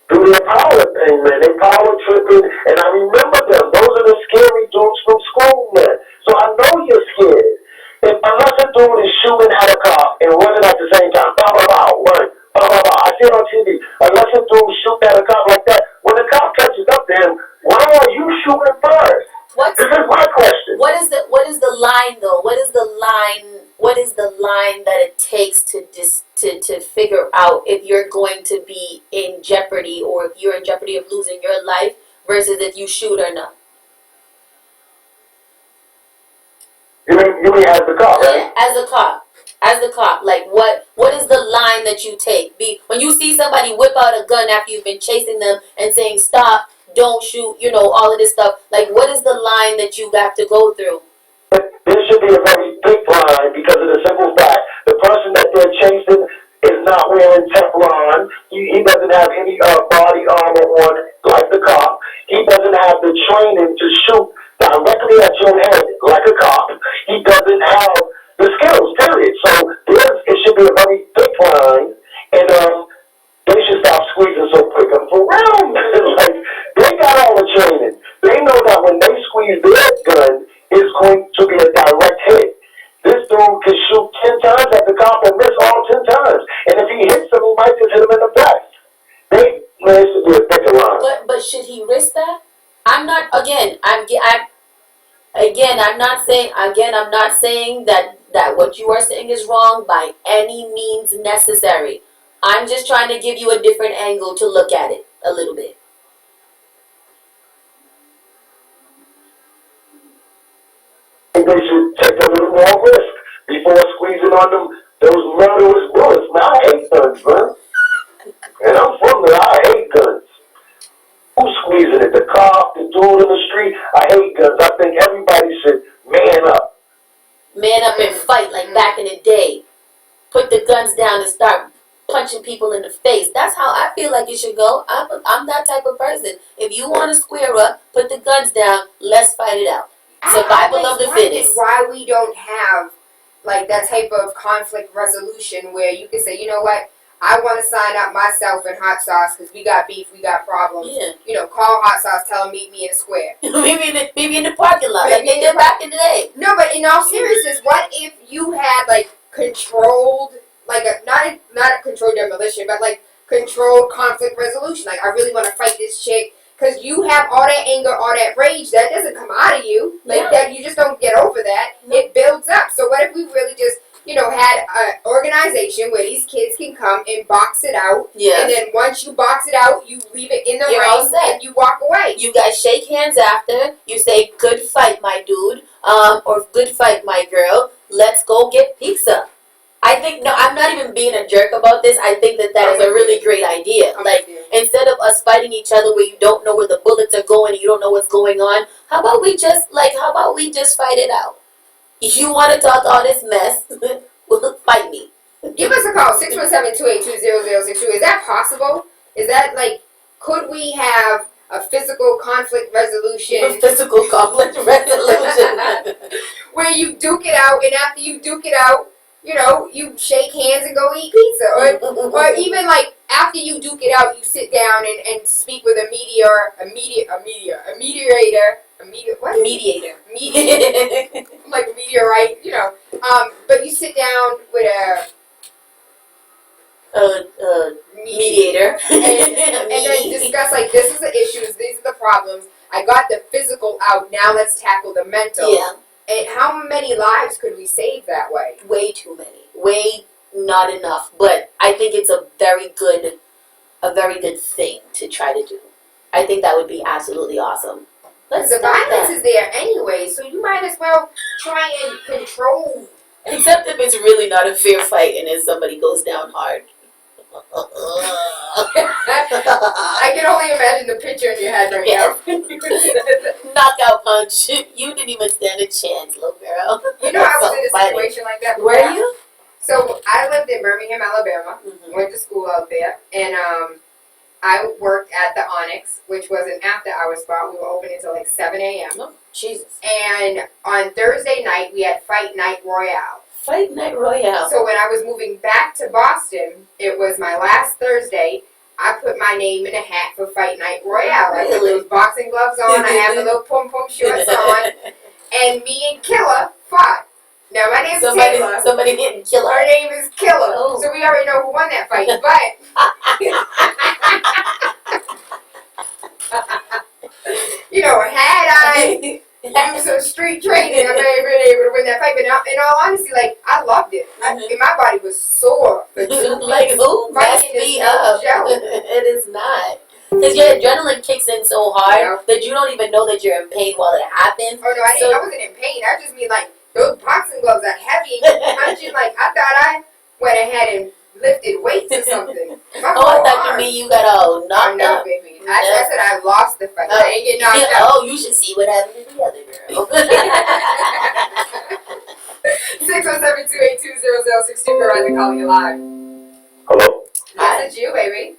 do their power thing, man. They power tripping, and I remember them. Those are the scary dudes from school, man. So I know you're scared. Unless a dude is shooting at a cop and running at the same time, blah, blah, blah, run, blah, blah, blah. I see it on TV. Unless a dude shooting at a cop like that, when the cop catches up to him, why are you shooting first? This is my question. What is the line though? What is the line that it takes to figure out if you're going to be in jeopardy or if you're in jeopardy of losing your life versus if you shoot or not? You mean as the cop, right? Yeah, as the cop. Like what is the line that you take? When you see somebody whip out a gun after you've been chasing them and saying stop, don't shoot, all of this stuff. Like, what is the line that you have to go through? There should be a very thick line because of the simple fact the person that they're chasing is not wearing Teflon. He doesn't have any body armor on like the cop. He doesn't have the training to shoot directly at your head like a cop. He doesn't have the skills, period. So it should be a very thick line, and they should stop squeezing so quick. And for real, like, they got all the training. They know that when they squeeze their gun, it's going to be a direct hit. This dude can shoot 10 times at the cop and miss all 10 times. And if he hits him, he might just hit him in the back. It should be a thicker line. But should he risk that? I'm not saying that what you are saying is wrong by any means necessary. I'm just trying to give you a different angle to look at it a little bit. They should take a little more risk before squeezing on those murderous bullets. Man, I hate guns, man. And I'm from there. I hate guns. Who's squeezing it? The cop, the dude in the street? I hate guns. I think everybody should man up. Man up and fight like back in the day. Put the guns down and start punching people in the face. That's how I feel like it should go. I'm that type of person. If you want to square up, put the guns down, let's fight it out. Survival of the fittest. Why we don't have like that type of conflict resolution where you can say, you know what, I want to sign up myself in Hot Sauce because we got beef, we got problems. Yeah. Call Hot Sauce, tell them meet me in the square. Meet me in the parking lot like they did back in the day. No, but in all seriousness, what if you had like controlled, like not a controlled demolition, but like controlled conflict resolution? Like, I really want to fight this chick. Because you have all that anger, all that rage, that doesn't come out of you. Like, that you just don't get over that. It builds up. So what if we really just, had an organization where these kids can come and box it out. Yeah. And then once you box it out, you leave it in the ring and you walk away. You guys shake hands after. You say, good fight, my dude. Or good fight, my girl. let's go get pizza. I think, no, I'm not even being a jerk about this. I think that is a really great idea. Like, instead of us fighting each other where you don't know where the bullets are going and you don't know what's going on, how about we just fight it out? If you want to talk all this mess, well, fight me. Give us a call, 617-282-0062. Is that possible? Is that, like, could we have a physical conflict resolution? Physical conflict resolution. Where you duke it out, and after you duke it out, you know, you shake hands and go eat pizza. Or even, like, after you duke it out, you sit down and speak with a mediator. Mediator. Like a meteorite, you know. But you sit down with a mediator. and then discuss, like, this is the issues, these are the problems. I got the physical out, now let's tackle the mental. Yeah. And how many lives could we save that way? Way too many. Way not enough. But I think it's a very good thing to try to do. I think that would be absolutely awesome. The violence is there anyway, so you might as well try and control. Except if it's really not a fair fight and then somebody goes down hard. I can only imagine the picture in your head right now. Knockout punch. You didn't even stand a chance, little girl. You know, I was in a situation like that. Were you? So I lived in Birmingham, Alabama. Went to school out there, and I worked at the Onyx, which was an after-hour spot. We were open until like 7 a.m. Oh, Jesus. And on Thursday night, we had Fight Night Royale. Fight Night Royale. So when I was moving back to Boston, it was my last Thursday. I put my name in a hat for Fight Night Royale. I put those boxing gloves on. I have the little pom-pom shorts on. And me and Killer fought. Now, my name is Tayla. Somebody didn't kill her. Her name is Killer. Oh. So we already know who won that fight. But you know, had I used some street training, I may have been able to win that fight. But in all honesty, like, I loved it. And my body was sore. Like, who messed me up? It is not. Because your adrenaline kicks in so hard that you don't even know that you're in pain while it happens. Oh, no, I wasn't in pain. I just mean, like, those boxing gloves are heavy and you're punching. Like, I thought I went ahead and lifted weights or something. I thought you mean you got all knocked up. Baby. I said I lost the fight. I ain't get knocked out. Oh, you should see what happened to the other girl. 617-282-0062. Verizon calling you live. Hello? Yes, it's you, baby.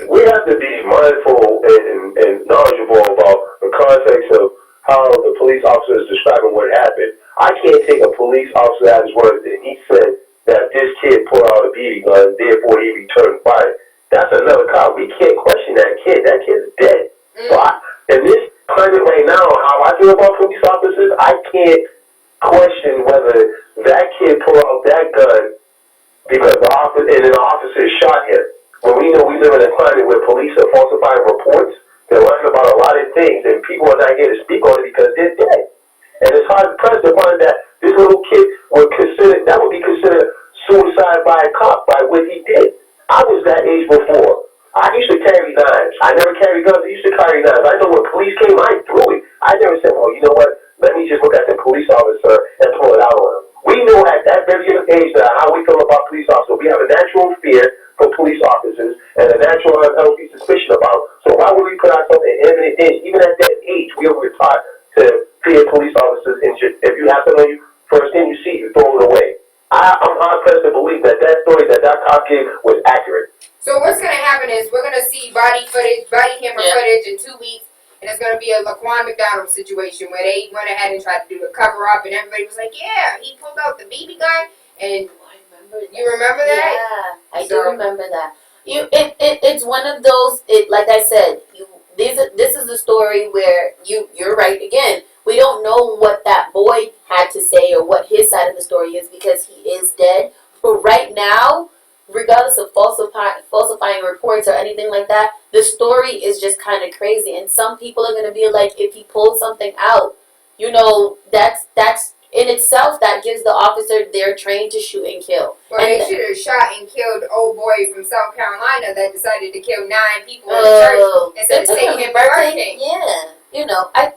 We have to be mindful and knowledgeable about the context of how the police officer is describing what happened. I can't take a police officer at his word and he said that this kid pulled out a BB gun, therefore he returned fire. That's another cop. We can't question that kid. That kid's dead. So in this climate right now, how I feel about police officers, I can't question whether that kid pulled out that gun because the officer shot him. When we know we live in a climate where police are falsifying reports, they're lying about a lot of things, and people are not here to speak on it because they're dead. And it's hard pressed to find that this little kid would be considered suicide by a cop by what he did. I was that age before. I used to carry knives. I never carried guns. I used to carry knives. I know when police came, I threw it. I never said, well, you know what? Let me just look at the police officer and pull it out on him. We know at that very young age that how we feel about police officers. We have a natural fear for police officers and a natural unhealthy suspicion about. So why would we put ourselves in imminent danger? Even at that age, we were taught to fear police officers. And if you have something on you, first thing you see, you throw it away. I'm hard pressed to believe that story that cop gave was accurate. So what's going to happen is we're going to see body camera footage in 2 weeks, and it's going to be a Laquan McDonald situation where they went ahead and tried to do the cover up, and everybody was like, yeah, he pulled out the BB gun, and you remember that? Yeah, I do remember that. It's one of those. Like I said, this is a story where you're right again. We don't know what that boy had to say or what his side of the story is because he is dead. But right now, regardless of falsifying reports or anything like that, the story is just kind of crazy. And some people are going to be like, if he pulls something out, that's in itself, that gives the officer they're trained to shoot and kill. Well, they should have shot and killed old boy from South Carolina that decided to kill 9 people in the church instead of taking him birthday. Yeah.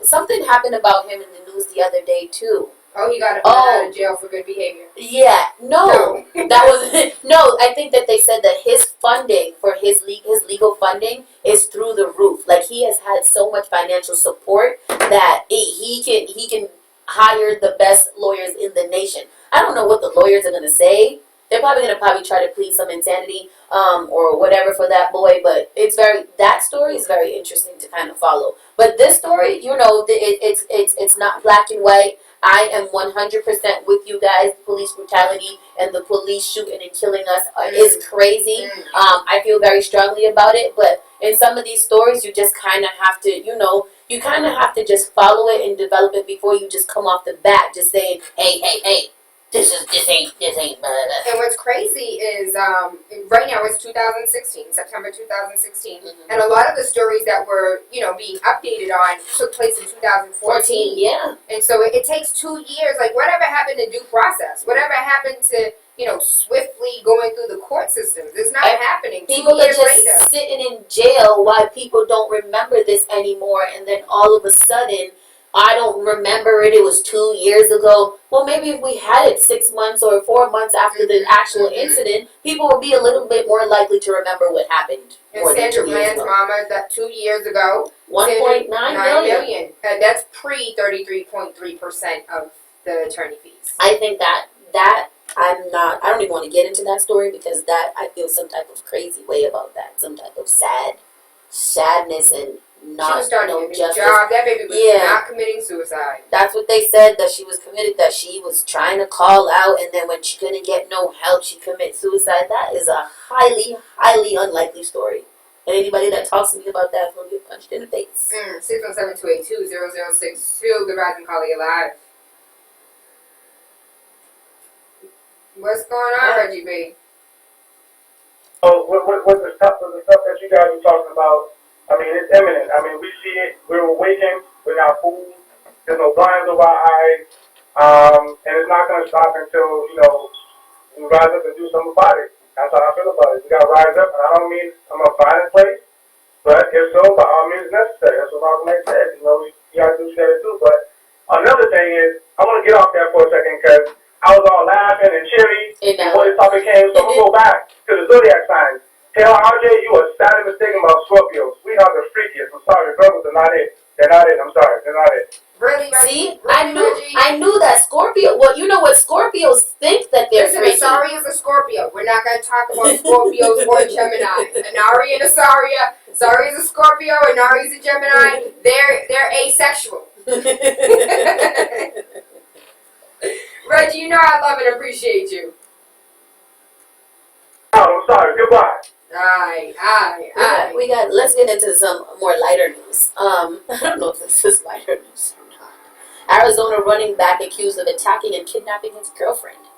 Something happened about him in the news the other day, too. Oh, he got out of jail for good behavior. Yeah, no. That was no. I think that they said that his funding for his legal funding is through the roof. Like he has had so much financial support that he can hire the best lawyers in the nation. I don't know what the lawyers are gonna say. They're probably gonna try to plead some insanity or whatever for that boy. But that story is very interesting to kind of follow. But this story, it's not black and white. I am 100% with you guys. Police brutality and the police shooting and killing us is crazy. I feel very strongly about it. But in some of these stories, you just kind of have to, you kind of have to just follow it and develop it before you just come off the bat just saying, hey, this ain't. Blah, blah. And what's crazy is right now it's 2016, September 2016, and a lot of the stories that were being updated on took place in 2014. Yeah. And so it takes 2 years. Like whatever happened to due process? Whatever happened to swiftly going through the court systems? It's not happening. People 2 are years just later. sitting in jail while people don't remember this anymore, and then all of a sudden, I don't remember it. It was 2 years ago. Well, maybe if we had it 6 months or 4 months after the actual incident, people would be a little bit more likely to remember what happened. And Sandra Bland's mama, that 2 years ago, $1.9 million. And that's pre 33.3% of the attorney fees. I think that I don't even want to get into that story because I feel some type of crazy way about that. Some type of sadness and not she was starting no a new justice. job. That baby was not committing suicide. That's what they said, that she was committed, that she was trying to call out, and then when she couldn't get no help, she committed suicide. That is a highly, highly unlikely story. And anybody that talks to me about that is going to get punched in the face. 617-282-0062. Good rise and call you live. What's going on, Reggie B? Oh, with the stuff that you guys were talking about, I mean, it's imminent. I mean, we see it. We're awakened. We're not fooled. There's no blinds over our eyes. And it's not going to stop until, we rise up and do something about it. That's how I feel about it. We got to rise up, and I don't mean I'm a violent place, but if so, by all means necessary. That's what Malcolm X said. You got to do what you got to do. But another thing is, I want to get off that for a second because I was all laughing and cheery before this topic came, so I'm going to go back to the zodiac signs. TaylaAndre, you are sadly mistaken about Scorpios. Sweethearts are freakiest. I'm sorry, Virgos are not it. They're not it. I'm sorry, they're not it. Really, Reggie? See, Really, I knew that Scorpio. Well, you know what Scorpios think that they're freaky. Asari is a Scorpio. We're not going to talk about Scorpios or Gemini. Anari and Asaria. Asari is a Scorpio. Anari is a Gemini. They're asexual. Reggie, you know I love and appreciate you. Oh, I'm sorry. Goodbye. Aye. Let's get into some more lighter news. I don't know if this is lighter news or not. Arizona running back accused of attacking and kidnapping his girlfriend.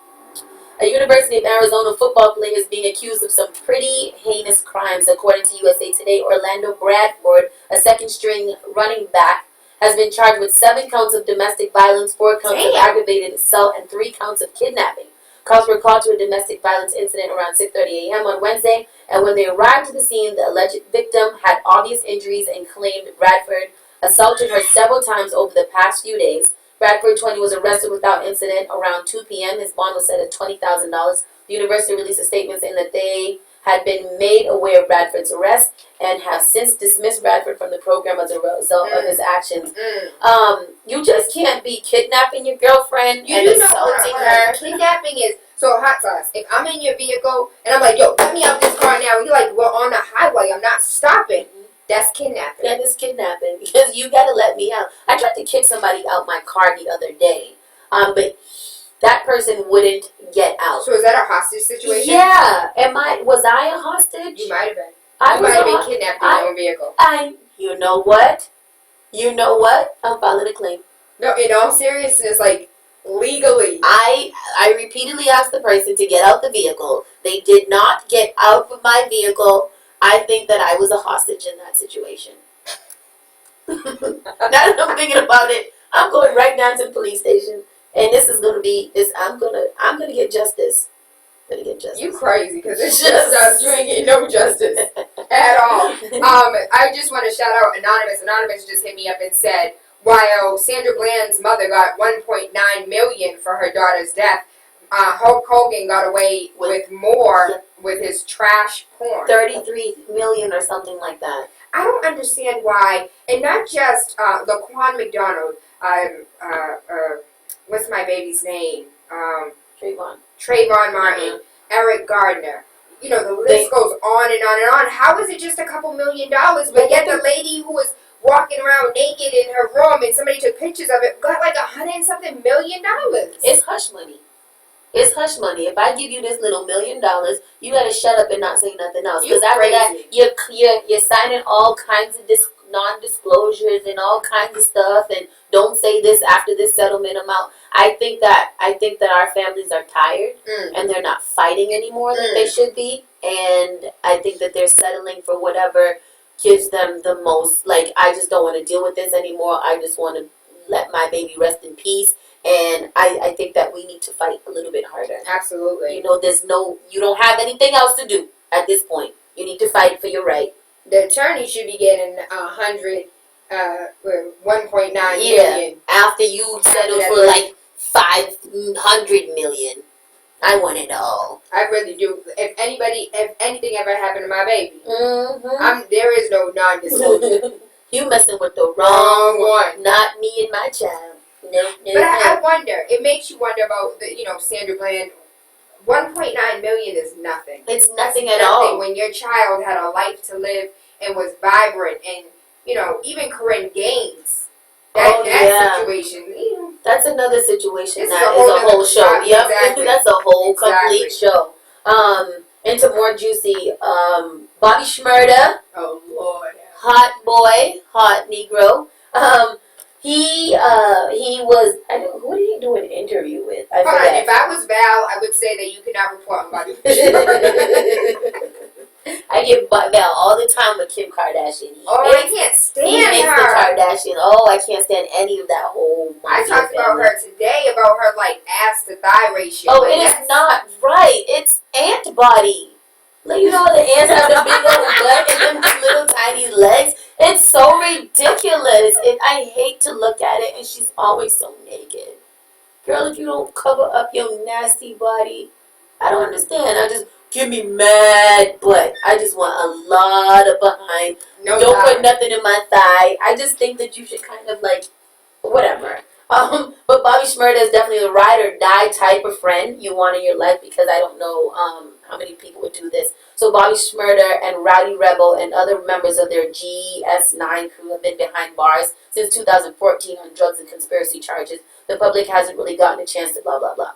A University of Arizona football player is being accused of some pretty heinous crimes, according to USA Today. Orlando Bradford, a second-string running back, has been charged with 7 counts of domestic violence, 4 counts of aggravated assault, and 3 counts of kidnapping. Calls were called to a domestic violence incident around 6:30 a.m. on Wednesday, and when they arrived to the scene, the alleged victim had obvious injuries and claimed Bradford assaulted her several times over the past few days. Bradford, 20, was arrested without incident around 2 p.m. His bond was set at $20,000. The university released a statement saying that they had been made aware of Bradford's arrest and have since dismissed Bradford from the program as a result of his actions. You just can't be kidnapping your girlfriend and assaulting her. Kidnapping is so hot sauce. If I'm in your vehicle and I'm like, yo, let me out this car now, and you're like, well, on the highway, I'm not stopping. That's kidnapping. That is kidnapping because you gotta let me out. I tried to kick somebody out my car the other day, but that person wouldn't get out. So is that a hostage situation? Yeah. Was I a hostage? You might have been. I You might have been kidnapped in your own vehicle. You know what? I'm filing a claim. No, in all seriousness, like, legally. I repeatedly asked the person to get out the vehicle. They did not get out of my vehicle. I think that I was a hostage in that situation. Now that I'm thinking about it, I'm going right down to the police station, and this is gonna be this. I'm gonna get justice. You crazy because it's just us drinking no justice at all. I just want to shout out Anonymous. Anonymous just hit me up and said, while Sandra Bland's mother got $1.9 million for her daughter's death, Hulk Hogan got away with more with his trash porn. 33 million or something like that. I don't understand why, and not just Laquan McDonald. What's my baby's name? Trayvon Martin, Eric Gardner. You know, the list goes on and on and on. How is it just a couple $1 million, but yet the lady who was walking around naked in her room and somebody took pictures of it got like $100-something million? It's hush money. It's hush money. If I give you this little $1 million, you gotta shut up and not say nothing else. Because after that, you're signing all kinds of non-disclosures and all kinds of stuff, and don't say this after this settlement amount. I think that our families are tired and they're not fighting anymore like they should be, and I think that they're settling for whatever gives them the most. Like, I just don't want to deal with this anymore. I just want to let my baby rest in peace. And I think that we need to fight a little bit harder. Absolutely. You know, you don't have anything else to do at this point. You need to fight for your right. The attorney should be getting $1.9 million. Yeah, after you settled for like 500 million. I want it all. I really do. If anything ever happened to my baby, there is no non-disclosure. You messing with the wrong one. Not me and my child. No. But I wonder. It makes you wonder about Sandra Bland. $1.9 million is nothing. It's nothing at all. When your child had a life to live and was vibrant, and even Corinne Gaines. That situation. That's another situation. That Is a whole show. Yep. Exactly. That's a whole complete show. Into more juicy. Bobby Shmurda. Oh Lord. Hot boy, hot Negro. He was. Who did he do an interview with? I forget. If I was Val, I would say that you could not report on Bobby. I give Val all the time with Kim Kardashian. I can't stand he makes her. The Kardashian. Oh, I can't stand any of that whole. I talked about her today, about her ass to thigh ratio. Oh, it is not right. It's ant body. Like, the ants have the big old butt and them little tiny legs. It's so ridiculous. I hate to look at it, and she's always so naked. Girl, if you don't cover up your nasty body, I don't understand. I just give me mad butt. I just want a lot of behind. Don't put nothing in my thigh. I just think that you should kind of whatever. But Bobby Shmurda is definitely a ride or die type of friend you want in your life, because I don't know how many people would do this. So Bobby Shmurda and Rowdy Rebel and other members of their GS9 crew have been behind bars since 2014 on drugs and conspiracy charges. The public hasn't really gotten a chance to blah, blah, blah.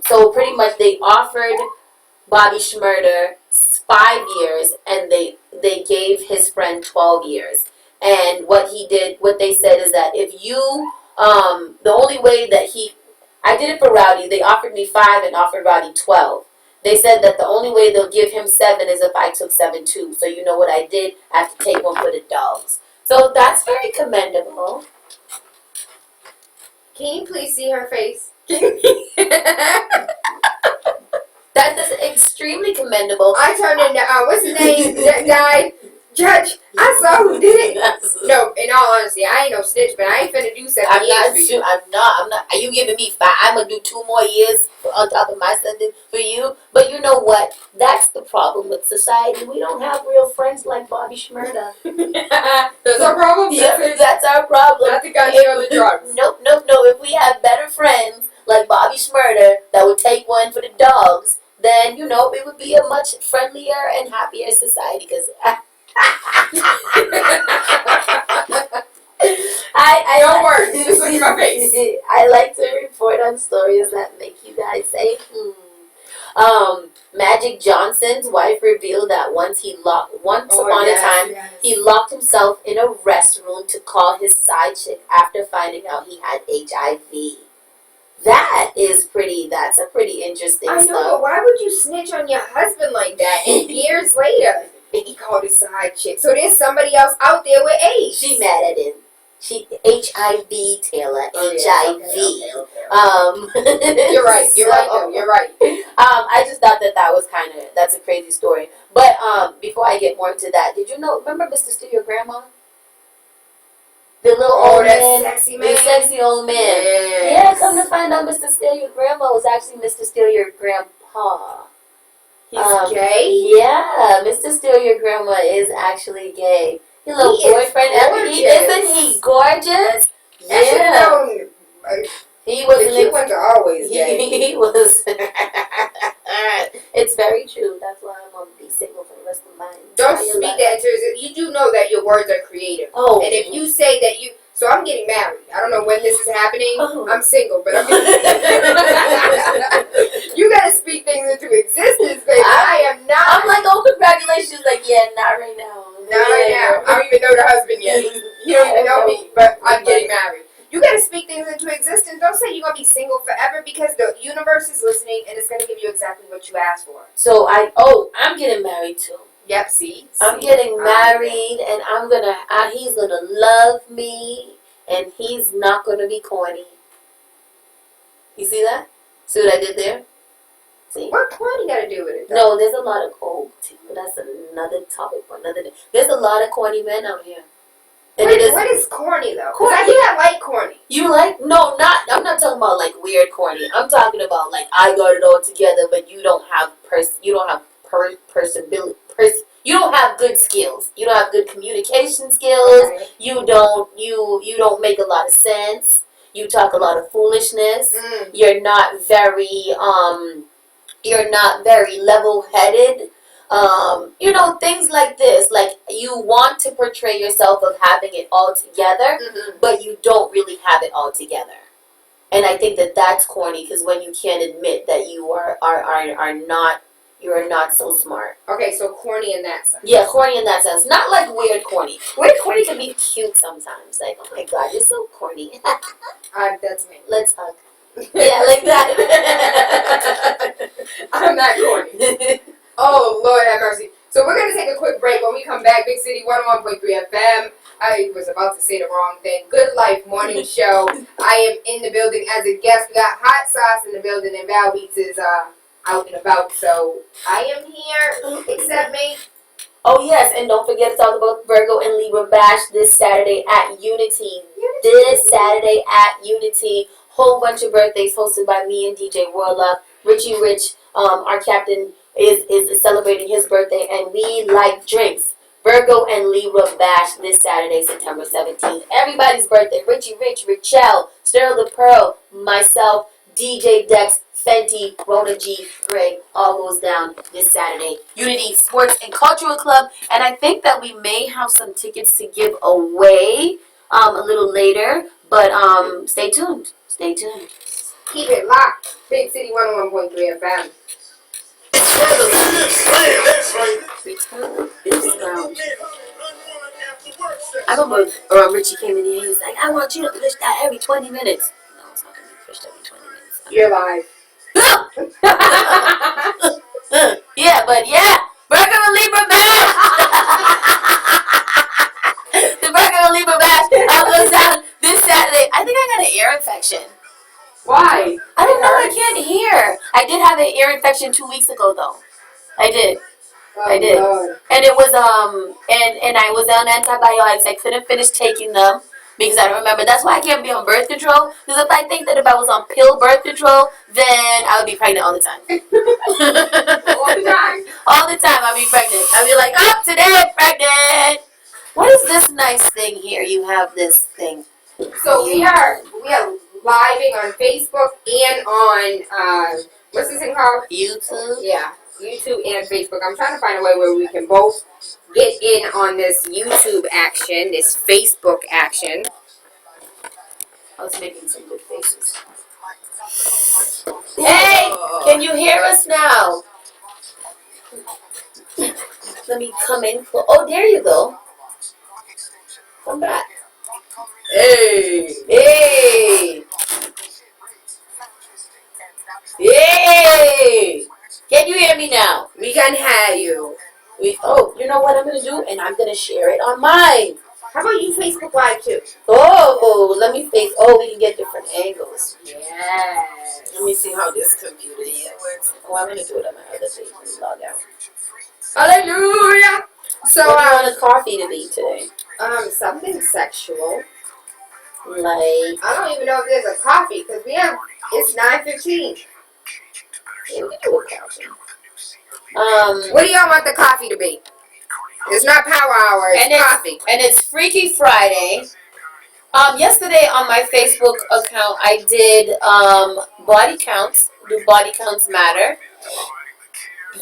So pretty much they offered Bobby Shmurda 5 years, and they gave his friend 12 years. And what they said is that if you... the only way that I did it for Rowdy. They offered me 5 and offered Rowdy 12. They said that the only way they'll give him 7 is if I took 7 too. So you know what I did? I have to take one for the dogs. So that's very commendable. Can you please see her face? That is extremely commendable. I turned into, what's his name? That guy? Judge, I saw who did it. No, in all honesty, I ain't no snitch, but I ain't finna do 7 years for you. I'm not. Are you giving me 5? I'm gonna do 2 more years on top of my sentence for you. But you know what? That's the problem with society. We don't have real friends like Bobby Shmurda. That's our problem? Yeah, that's our problem. Not the guys or the drugs. Nope. If we had better friends like Bobby Shmurda that would take one for the dogs, then, we would be a much friendlier and happier society, because... No words, just look at my face. I like to report on stories that make you guys say, Magic Johnson's wife revealed that once upon a time, he locked himself in a restroom to call his side chick after finding out he had HIV. That's a pretty interesting stuff. I know, but why would you snitch on your husband like that? And years later, he called his side chick. So there's somebody else out there with AIDS. She mad at him. She HIV, Tayla. HIV. Okay. You're right. You're right. I just thought that was that's a crazy story. But before I get more into that, did you remember Mr. Steal Your Grandma? The little old man. sexy The man. sexy old man. Yes. Yeah, come to find out Mr. Steal Your Grandma was actually Mr. Steal Your Grandpa. He's gay? Yeah, Mr. Steal Your Grandma is actually gay. Your little He is boyfriend, gorgeous. isn't he gorgeous? I should have Yeah. known. He was The cute ones are always gay. He was. It's very true. That's why I'm gonna be single for the rest of my Don't entire speak life. that into it. You do know that your words are creative. Oh. And if you say that you... So I'm getting married. I don't know when this is happening. Oh. I'm single, but I'm You gotta speak things into existence, baby. I am not. I'm like, oh, congratulations. Like, yeah, not right now. Not right now. I don't even know the husband yet. He don't even know me, but I'm getting married. You gotta speak things into existence. Don't say you're gonna be single forever, because the universe is listening and it's gonna give you exactly what you asked for. So I'm getting married too. Yep, see? I'm getting married, and he's gonna love me, and he's not gonna be corny. You see that? See what I did there? See? What corny gotta do with it, though? No, there's a lot of that's another topic for another day. There's a lot of corny men out here. And What is corny, though? 'Cause I think I like corny. You like? No, I'm not talking about like weird corny. I'm talking about like I got it all together, but you don't have you don't have good skills. You don't have good communication skills. Okay. You don't make a lot of sense. You talk a lot of foolishness. Mm. You're not very level-headed. Things like this. Like, you want to portray yourself of having it all together, Mm-hmm. but you don't really have it all together. And I think that that's corny, because when you can't admit that you you're not so smart. Okay, so corny in that sense. Yeah, corny in that sense. Not like weird corny. Weird corny can be cute sometimes. Like, oh my god, you're so corny. That's me. Let's hug. Yeah, like that. I'm not corny. Oh, Lord have mercy. So we're going to take a quick break. When we come back, Big City 101.3 FM. I was about to say the wrong thing. Good Life Morning Show. I am in the building as a guest. We got Hot Sauce in the building, and Val Beats is out and about. So I am here. Accept me. Oh, yes, and don't forget to talk about Virgo and Libra Bash this Saturday at Unity. This Saturday at Unity. Whole bunch of birthdays hosted by me and DJ Warlock. Richie Rich, our captain, is celebrating his birthday, and we like drinks. Virgo and Libra Bash this Saturday, September 17th. Everybody's birthday. Richie Rich, Richelle, Sterling the Pearl, myself, DJ Dex, Fenty, Rona G, Greg, all goes down this Saturday. Unity Sports and Cultural Club, and I think that we may have some tickets to give away a little later, but stay tuned. Stay tuned. Keep it locked. Big City 101.3 FM. Return this round. I remember Richie came in here, he was like, I want you to push that every 20 minutes. No, it's not going to be pushed every 20 minutes. You're live. Yeah, but yeah, Virgo and Libra Bash. The Virgo and Libra Bash goes down this Saturday. I think I got an ear infection. Why? I don't know, I can't hear. I did have an ear infection 2 weeks ago, though. I did. Oh, I did. Lord. And it was, and I was on antibiotics. I couldn't finish taking them because I don't remember. That's why I can't be on birth control. Because if I think that if I was on pill birth control, then I would be pregnant all the time. All the time? All the time I'd be pregnant. I'd be like, oh, today I'm pregnant. What is this nice thing here? You have this thing. So we are living on Facebook and on, what's this thing called? YouTube? Yeah, YouTube and Facebook. I'm trying to find a way where we can both get in on this YouTube action, this Facebook action. I was making some good faces. Hey, can you hear us now? Let me come in. Oh, there you go. Come back. Hey, hey, hey. Can you hear me now? We can hear you. You know what I'm going to do? And I'm going to share it on mine. How about you Facebook Live too? Oh, let me face. Oh, we can get different angles. Yes. Let me see how this computer here works. Oh, I'm going to do it on my other page. Let me log out. Hallelujah. So, What do you want a coffee to be today? something sexual. Like, I don't even know if there's a coffee because it's 9:15. What do y'all want the coffee to be? It's not power hour, it's coffee. And it's Freaky Friday. Yesterday on my Facebook account, I did body counts. Do body counts matter?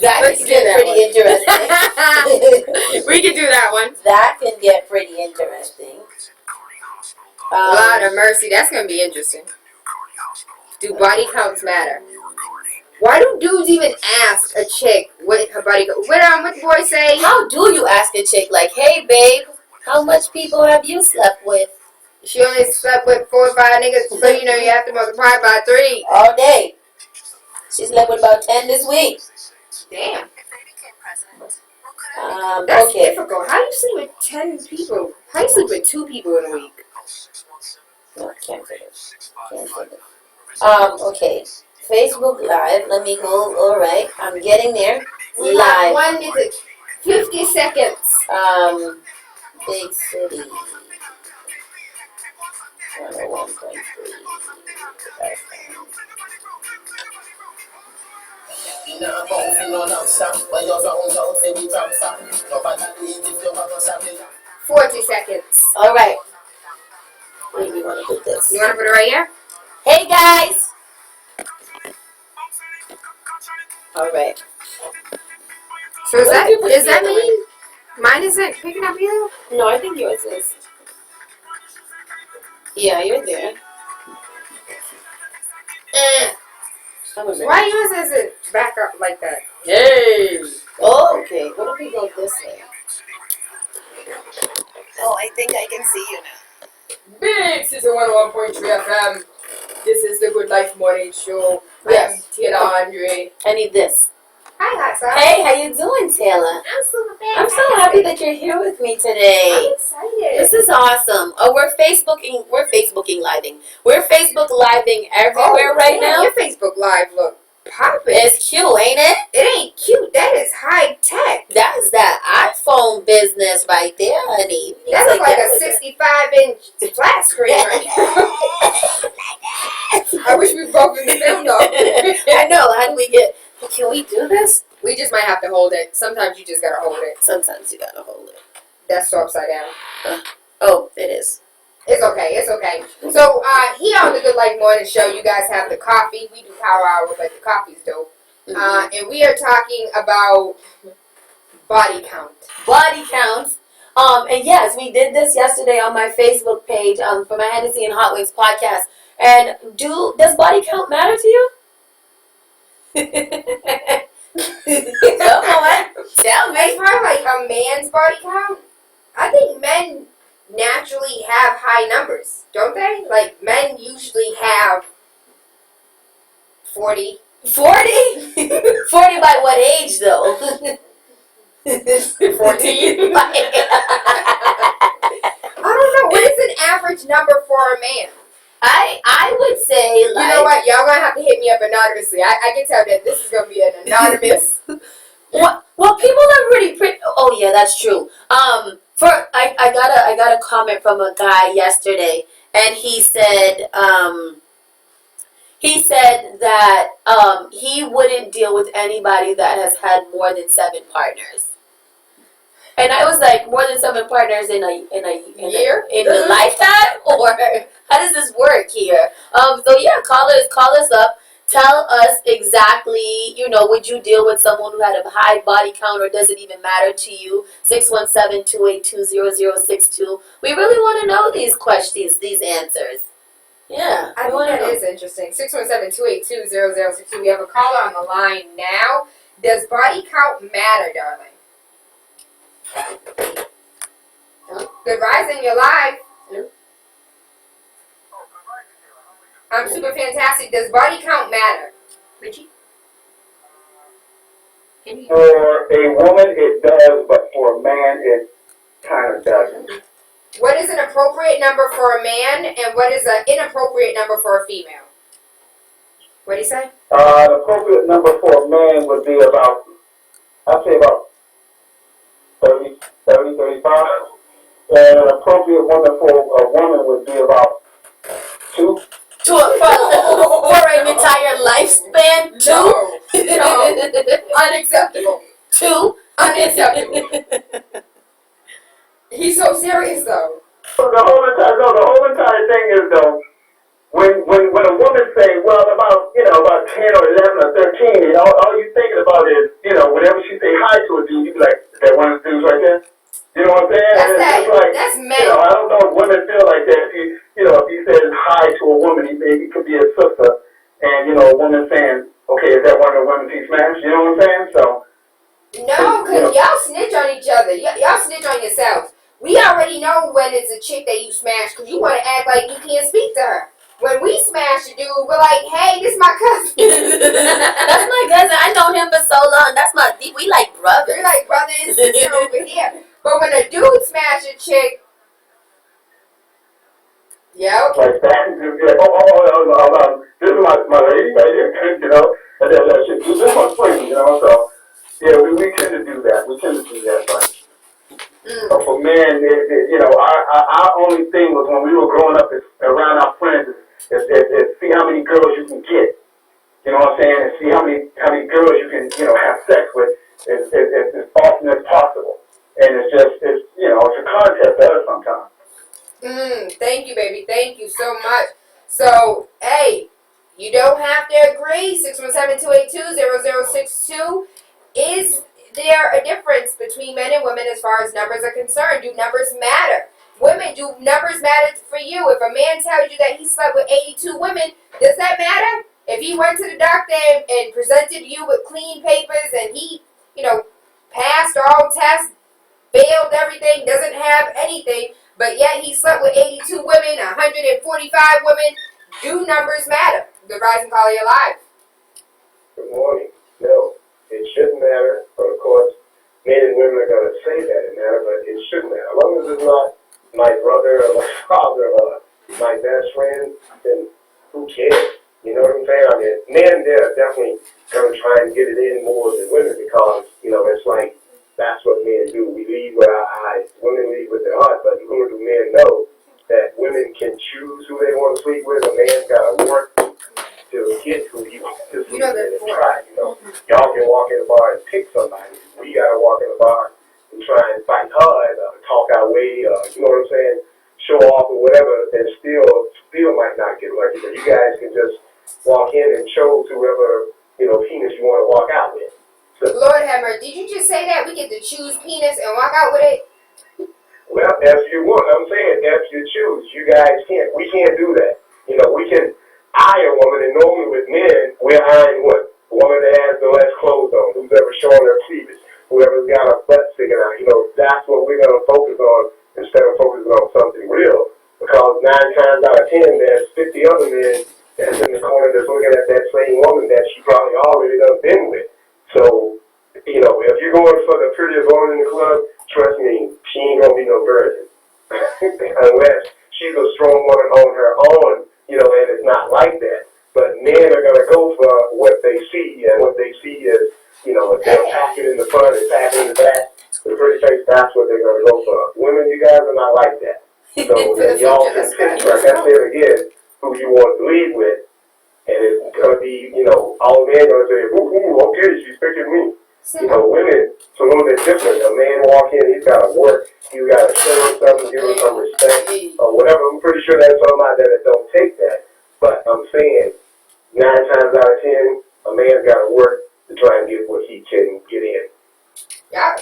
That can get pretty interesting. We can do that one. That can get pretty interesting. Lord of mercy, that's gonna be interesting. Do body counts matter? Why do dudes even ask a chick what her body count? What the boy say? How do you ask a chick like, "Hey, babe, how much people have you slept with?" She only slept with 4 or 5 niggas, so you have to multiply by 3 all day. She slept with about 10 this week. Damn. That's okay. difficult. How do you sleep with 10 people? How do you sleep with 2 people in a week? No, can't figure. Okay. Facebook Live. Let me go. All right. I'm getting there. We Live. have 1 minute, 50 seconds. Big city. 101.3. $40 seconds. All right. Where do you want to put this? You want to put it right here? Hey, guys. All right. So does that mean mine isn't picking up you? No, I think yours is. Yeah, you're there. Why yours isn't back up like that? Hey. Oh, okay. What if we go this way? Oh, I think I can see you now. Big Sister 101.3 FM. This is the Good Life Morning Show. Yes. I am TaylaAndre. I need this. Hi, Lassa. Hey, how you doing, Tayla? I'm super fantastic. I'm so happy that you're here with me today. I'm excited. This is awesome. Oh, we're Facebooking living. We're Facebook living everywhere right now. Your Facebook Live look popping. It's cute, ain't it? It ain't cute. That is high tech. That's that iPhone business right there, honey. That looks like a 65-inch flat screen right now. I wish we both in the film though. I know. How do we get? Can we do this? We just might have to hold it. Sometimes you just gotta hold it. Sometimes you gotta hold it. That's so upside down. Oh, it is. It's okay. It's okay. So here on the Good Life Morning Show, you guys have the coffee. We do power hour, but the coffee's dope. Mm-hmm. And we are talking about body count. Body counts. And yes, we did this yesterday on my Facebook page for my Hennessy and Hot Wings podcast. And does body count matter to you? Come on, tell me. As far as like a man's body count, I think men naturally have high numbers, don't they? Like men usually have 40. 40? 40 by what age though? 14. I don't know. What is an average number for a man? I would say, like, you know what? Y'all gonna have to hit me up anonymously. I can tell that this is gonna be an anonymous. well, people are pretty. Oh yeah, that's true. I got a comment from a guy yesterday, and he said that he wouldn't deal with anybody that has had more than 7 partners. And I was like, more than 7 partners in a year? In a lifetime? Or how does this work here? So yeah, call us up. Tell us exactly, would you deal with someone who had a high body count, or does it even matter to you? 617-282-0062. We really want to know these questions, these answers. Yeah. I think that is interesting. 617-282-0062. We have a caller on the line now. Does body count matter, darling? Good rising, you're live. I'm super fantastic. Does body count matter? Richie? For a woman, it does, but for a man, it kind of doesn't. What is an appropriate number for a man, and what is an inappropriate number for a female? What do you say? An appropriate number for a man would be about, I'd say about 30, 35. And an appropriate one for a woman would be about for an entire lifespan? No. Unacceptable. 2? Unacceptable. He's so serious though. The whole entire thing is though, when a woman say, well, about 10 or 11 or 13, and all you thinking about is, whenever she say hi to a dude, you be like, is that one of the dudes right there? You know what I'm saying? That's men. I don't know if women feel like that. If he says hi to a woman, he could be a sister, and, a woman saying, okay, is that one of the women he smashed? You know what I'm saying? So. No, because y'all snitch on each other. Y'all snitch on yourselves. We already know when it's a chick that you smash because you want to act like you can't speak to her. When we smash a dude, we're like, hey, this is my cousin. That's my cousin. I known him for so long. We like brothers. We're like brother and sister over here. But when a dude smash a chick, yeah, okay. Like that, this is my lady right here, and that shit. This is my friend, so, yeah, we tend to do that. But for men, our only thing was when we were growing up around our friends is see how many girls you can get. You know what I'm saying? And see how many girls you can, have sex with as often as possible. And it's a contest to us sometimes. Thank you, baby. Thank you so much. So, hey, you don't have to agree. 617-282-0062. Is there a difference between men and women as far as numbers are concerned? Do numbers matter? Women, do numbers matter for you? If a man tells you that he slept with 82 women, does that matter? If he went to the doctor and presented you with clean papers and he, passed all tests, failed everything, doesn't have anything, but yet he slept with 82 women, 145 women, do numbers matter? The rise and call of your life. Good morning. No, it shouldn't matter, but of course, men and women are going to say that it matters, but it shouldn't matter. As long as it's not my brother or my father or my best friend, then who cares? You know what I'm saying? I mean, men, they're definitely going to try and get it in more than women because, it's like that's what men do. We lead with our eyes. Women lead with their heart, but little do men know that women can choose who they want to sleep with. A man's got to work to get who he wants to sleep with and try. Y'all can walk in the bar and pick somebody. We got to walk in the bar and try and fight hard, talk our way, you know what I'm saying, show off or whatever, and still might not get lucky. But you guys can just walk in and choose whoever, penis you want to walk out with. So, Lord have mercy. Did you just say that we get to choose penis and walk out with it? well, if you want, I'm saying if you choose, you guys can't. We can't do that. We can eye a woman, and normally with men, we're eyeing what? A woman that has the less clothes on, who's ever showing her cleavage, whoever's got her butt sticking out. That's what we're going to focus on instead of focusing on something real. Because 9 times out of 10, there's 50 other men that's in the corner that's looking at that same woman that she probably already done been with. So, if you're going for the prettiest woman in the club, trust me, she ain't going to be no virgin. Unless she's a strong woman on her own, and it's not like that. But men are going to go for what they see, and what they see is, if they're packing in the front and packing in the back, the pretty face, that's what they're going to go for. Women, you guys are not like that. So then y'all can pick, like I said again, who you want to lead with, and it's going to be, all men going to say, ooh, okay, she's picking me. Women, it's a little bit different. A man walk in, he's got to work, he's got to show him something, give him some respect, or whatever. I'm pretty sure there's somebody that don't take that. But I'm saying, 9 times out of 10, a man's got to work to try and get what he can get in.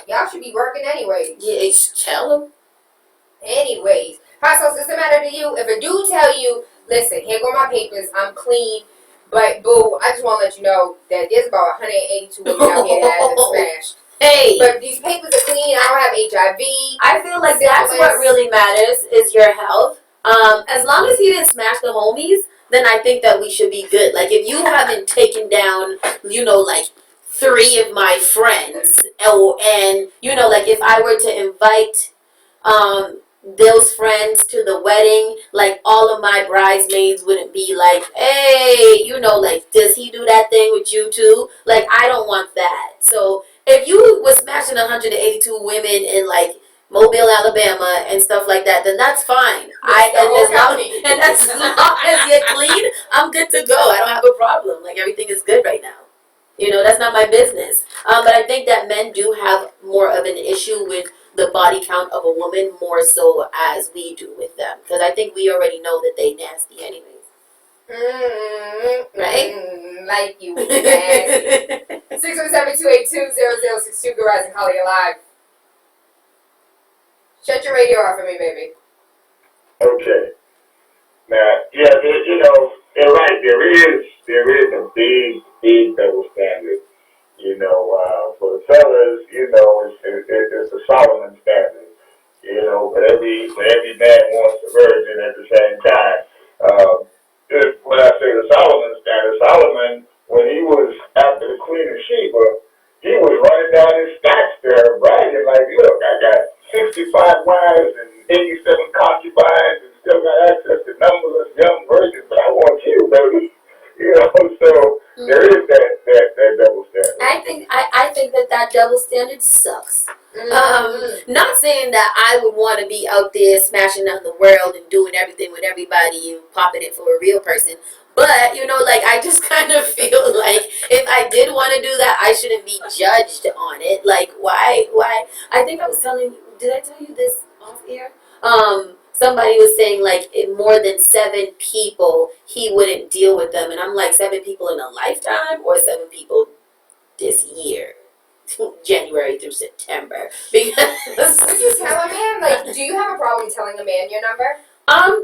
Y'all should be working anyways. Yeah, tell him. Anyways. So does it matter to you? If a dude tell you, listen, here go my papers, I'm clean, but boo, I just want to let you know that there's about 182 women out here that have been smashed. Hey. But these papers are clean, I don't have HIV. I feel like that's what really matters is your health. As long as he didn't smash the homies, then I think that we should be good. Like, if you haven't taken down, like 3 of my friends, and, like if I were to invite, those friends to the wedding, like all of my bridesmaids wouldn't be like, hey, like, does he do that thing with you too? Like, I don't want that. So if you was smashing 182 women in like Mobile, Alabama and stuff like that, then that's fine. As long as you're clean, I'm good to go. I don't have a problem. Like, everything is good right now. You know, that's not my business. But I think that men do have more of an issue with the body count of a woman more so as we do with them. Because I think we already know that they nasty anyways. Right? Like you nasty. 617-282-0062. Go rise and call you live. Shut your radio off for me, baby. Okay. Now, yeah, you know, you're right. There is a big double standard. You know, for the fellas, you know, it's the Solomon standard. You know, but every man wants a virgin at the same time. When I say the Solomon standard, Solomon, when he was after the Queen of Sheba, he was running down his stats there, bragging like, look, I got 65 wives and 87 concubines and still got access to numberless young virgins, but I want you, baby. You know, so there is that double standard. I think that double standard sucks. Not saying that I would want to be out there smashing out the world and doing everything with everybody and popping it for a real person. But, you know, like, I just kind of feel like if I did want to do that, I shouldn't be judged on it. Like, why? I think I was telling you, did I tell you this off air? Somebody was saying, like, in more than 7 people, he wouldn't deal with them. And I'm like, 7 people in a lifetime or 7 people this year? January through September. Because Would you tell a man? Like, do you have a problem telling a man your number?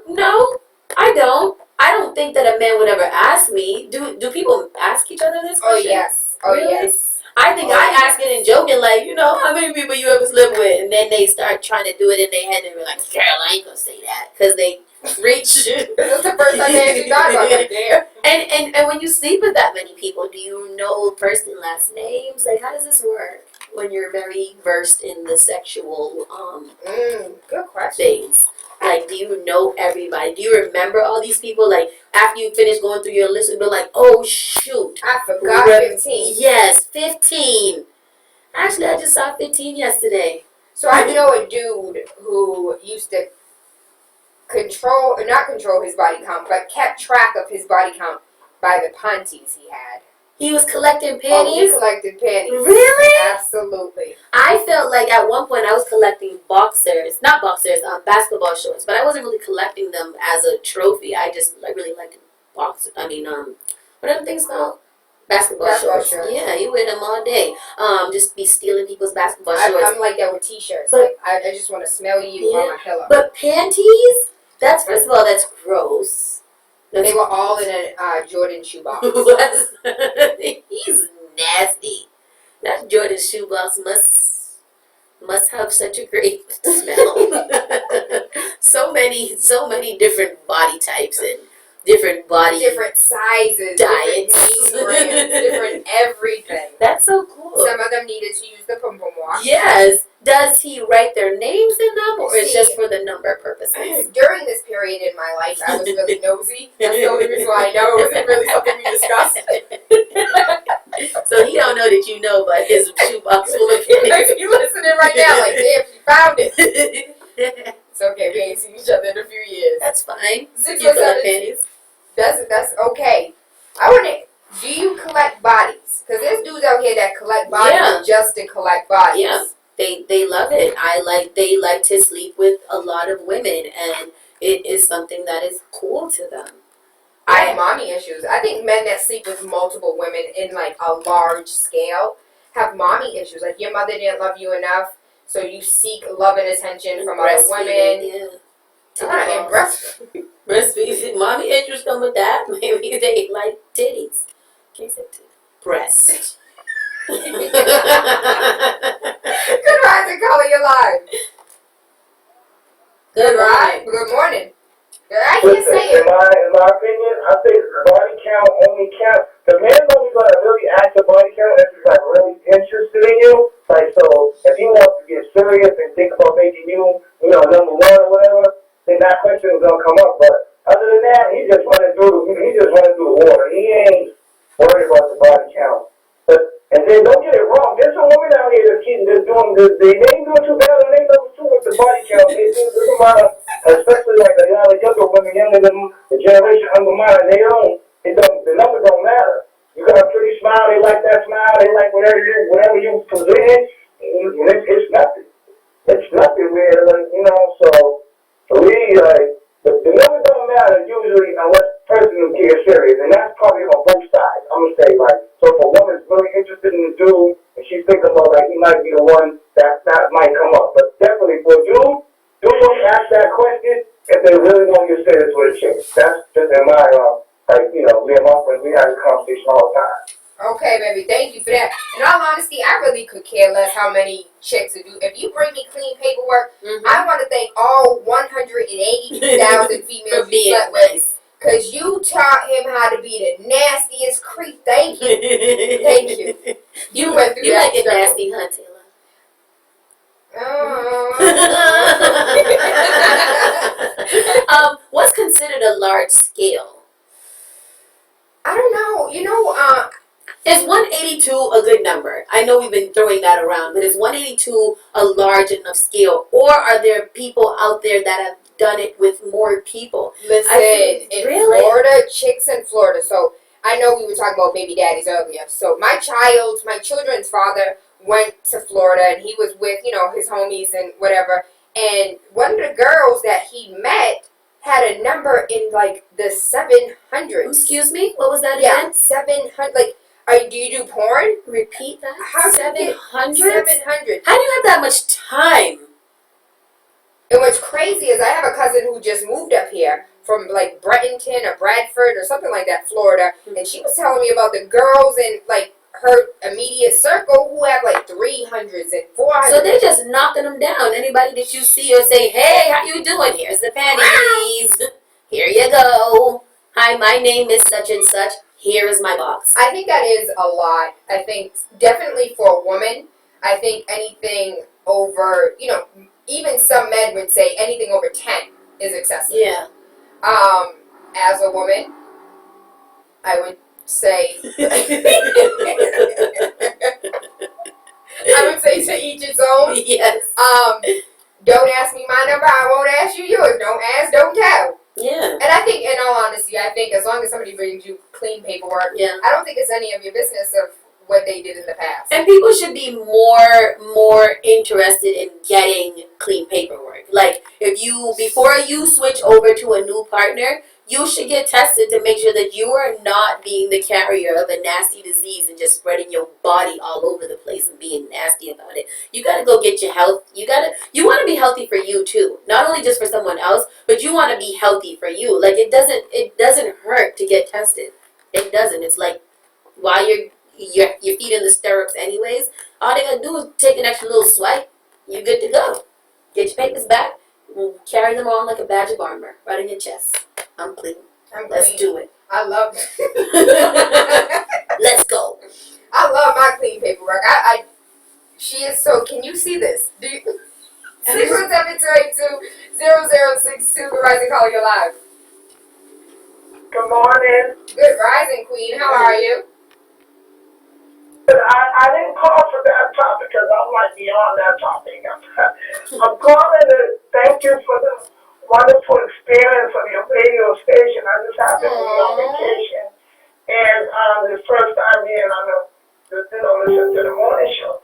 No, I don't. I don't think that a man would ever ask me. Do people ask each other this question? Oh, yes. Oh, really? yes. I think I ask it in joking, like, you know, how many people you ever slept with? And then they start trying to do it in their head and be like, girl, I ain't gonna say that. Because they reach. That's the first time they actually thought about it. And when you sleep with that many people, do you know first and last names? Like, how does this work when you're very versed in the sexual good question. things? Like, do you know everybody? Do you remember all these people? Like, after you finish going through your list, you'll be like, oh, shoot. I forgot 15. Yes, 15. Actually, I just saw 15 yesterday. So I know a dude who used to not control his body count, but kept track of his body count by the panties he had. He was collecting panties? Oh, he collected panties. Really? Absolutely. I felt like at one point I was collecting basketball shorts, but I wasn't really collecting them as a trophy. I just really liked what are them things called? Basketball shorts. Yeah, you wear them all day. Just be stealing people's basketball shorts. I'm like that with t-shirts. But, like, I just want to smell you on my pillow. But panties? That's, first of all, that's gross. They were all in a Jordan shoebox. He's nasty. That Jordan shoebox must have such a great smell. so many different body types and different sizes, diets, different everything. That's so cool. Some of them needed to use the pom pom wash. Yes. Does he write their names in them, or is it just for the number purposes? During this period in my life, I was really nosy. That's the only reason why I know it wasn't really something we discussed. So he don't know that you know about his shoebox full of pennies. You listening right now, like, damn, she found it. It's okay, we ain't seen each other in a few years. That's fine. 6 You or 7 pennies. That's okay. I want to. Do you collect bodies? Because there's dudes out here that collect bodies just to collect bodies. Yeah. They love it. They like to sleep with a lot of women, and it is something that is cool to them. I have mommy issues. I think men that sleep with multiple women in like a large scale have mommy issues. Like your mother didn't love you enough, so you seek love and attention from other women. Yeah. Breastfeeding. Mommy issues come with that. Maybe they like titties. Can't say titties. Breasts. Good rising, caller, you're live. Good morning. I can't say it. In my opinion, I think body count only counts. The man's only gonna really ask the body count if he's like really interested in you. Like, so if he wants to get serious and think about making you, number one or whatever, then that question is gonna come up. But other than that, he's just running through the water. He ain't worried about the body count. And then don't get it wrong. There's some women out here that's doing good. They ain't doing too bad on their number 2 with the body count. They do a lot of, especially like the younger women, younger than the generation under mine. They don't the numbers don't matter. You got a pretty smile, they like that smile, they like whatever you present, it's nothing. It's nothing, man. Like, so for me, the numbers don't matter usually unless the person is serious, and that's probably on both sides. I'm gonna say, so if a woman's really interested in the dude and she's thinking about he might be the one, that might come up. But definitely for a dude don't ask that question if they really want to get serious with a chick. That's just in my me and my friends, we have a conversation all the time. Okay, baby, thank you for that. In all honesty, I really could care less how many chicks you do. If you bring me clean paperwork, I want to thank all 182,000 females you slept with. Because you taught him how to be the nastiest creep. Thank you. Thank you. You went through that. You like a nasty, huh, Tayla? What's considered a large scale? I don't know. Is 182 a good number? I know we've been throwing that around, but is 182 a large enough scale? Or are there people out there that have done it with more people? Listen, in Florida, chicks in Florida. So I know we were talking about baby daddies earlier. So my children's father went to Florida, and he was with, his homies and whatever. And one of the girls that he met had a number in the 700s. Excuse me? What was that Yeah, again? 700. Do you do porn? Repeat that. How 700? 700. How do you have that much time? And what's crazy is I have a cousin who just moved up here from Bretonton or Bradford or something like that, Florida, and she was telling me about the girls in her immediate circle who have 300s and 400s. So they're just knocking them down. Anybody that you see or say, "Hey, how you doing? Here's the panties. Here you go. Hi, my name is such and such. Here is my box." I think that is a lot. I think definitely for a woman, I think anything over, even some men would say anything over 10 is excessive. Yeah. As a woman, I would say to each its own. Yes. Don't ask me my number, I won't ask you yours. Don't ask, don't tell. Yeah. And I think, in all honesty, as long as somebody brings you clean paperwork, I don't think it's any of your business of what they did in the past. And people should be more interested in getting clean paperwork. Before you switch over to a new partner, you should get tested to make sure that you are not being the carrier of a nasty disease and just spreading your body all over the place and being nasty about it. You gotta go get your health. You want to be healthy for you too, not only just for someone else, but you want to be healthy for you. It doesn't hurt to get tested. It doesn't. It's while your feet in the stirrups anyways, all they gotta do is take an extra little swipe. You're good to go. Get your papers back. Carry them on like a badge of armor right on your chest. I'm clean. Let's do it. I love it. Let's go. I love my clean paperwork. She is so. Can you see this? Do you? 617-282-0062. The Rising Caller, you're live. Good morning. Good rising, Queen. How are you? I didn't call for that topic because I might be on that topic. I'm calling to thank you for the wonderful experience of your radio station. I just happened to be on vacation, and the first time being on listen to the morning show.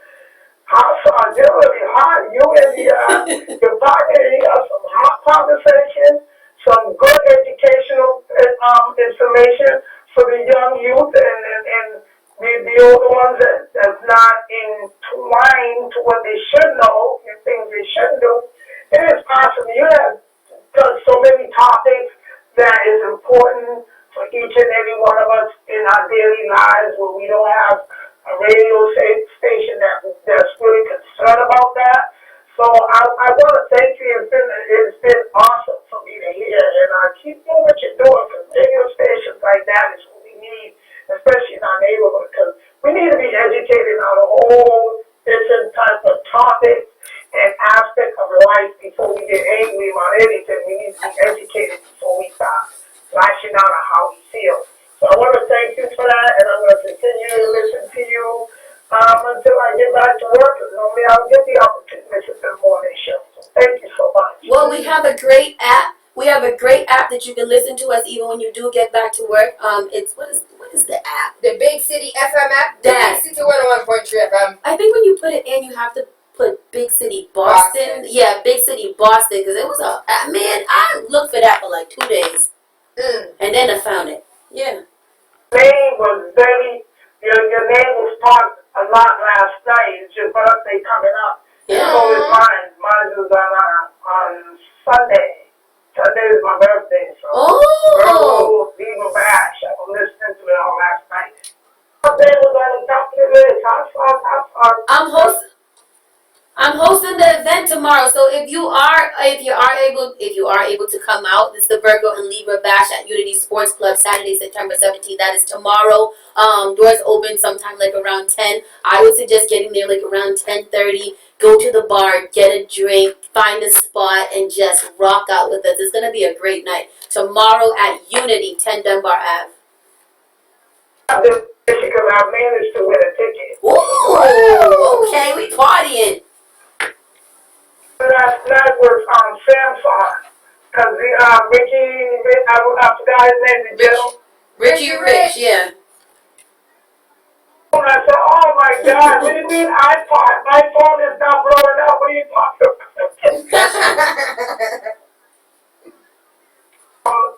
They're really hot. You and your partner, you got some hot conversations, some good educational information for the young youth and the older ones that's not entwined to what they should know and things they shouldn't do. It is awesome. You have done so many topics that is important for each and every one of us in our daily lives where we don't have a radio station that's really concerned about that. So I want to thank you. It's been awesome for me to hear, and keep doing what you're doing, because radio stations like that is what we need, especially in our neighborhood, because we need to be educated on a whole different type of topics and aspect of life before we get angry about anything. We need to be educated before we start lashing out on how we feel. So I want to thank you for that, and I'm going to continue to listen to you until I get back to work. And normally I'll get the opportunity to listen to the morning show. So thank you so much. Well, we have a great We have a great app that you can listen to us even when you do get back to work. It's what is the app? The Big City FM app? The That. Big City 101.3 FM. I think when you put it in, you have to put Big City Boston. Yeah, Big City Boston, because it was man, I looked for that for like 2 days. And then I found it. Yeah. Name was very, your name was talked a lot last night. It's your birthday coming up. Yeah. So is mine. Mine is on Sunday. Sunday is my birthday. So Oh. Leave a bash. I was listening to it all last night. Birthday was on the top of the list. I'm hosting the event tomorrow, so if you are able to come out, it's the Virgo and Libra Bash at Unity Sports Club, Saturday, September 17th. That is tomorrow. Doors open sometime like around 10. I would suggest getting there like around 10:30. Go to the bar, get a drink, find a spot, and just rock out with us. It's gonna be a great night. Tomorrow at Unity, 10 Dunbar Ave. Because I managed to win a ticket. Ooh, okay, we partying. Last night was Samsung. Because I forgot his name, the gentleman. Richie Rich, yeah. And I said, oh my God, what do you mean iPod? My phone is not blowing up. What are you talking about?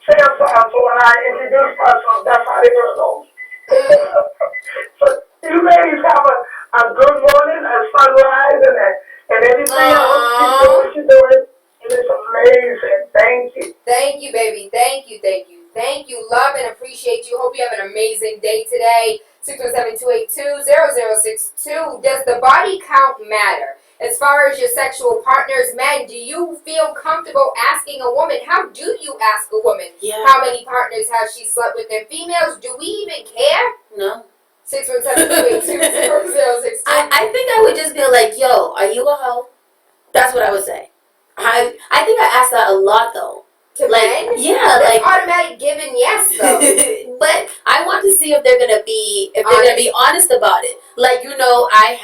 Samsung, so when I introduced myself, that's how they gonna know. So you ladies have a good morning, a sunrise, and everything else. Keep doing what you're doing. It is amazing. Thank you. Thank you, baby. Thank you. Love and appreciate you. Hope you have an amazing day today. 617-282-0062. Does the body count matter? As far as your sexual partners, men, do you feel comfortable asking a woman? How do you ask a woman? Yeah. How many partners has she slept with? And females, do we even care? No. 617-282-0062. I think I would just be like, yo, are you a hoe? That's what I would say. I think I asked that a lot though. To men? Yeah, that's automatic given yes though. But I want to see if they're gonna be honest about it. Like, I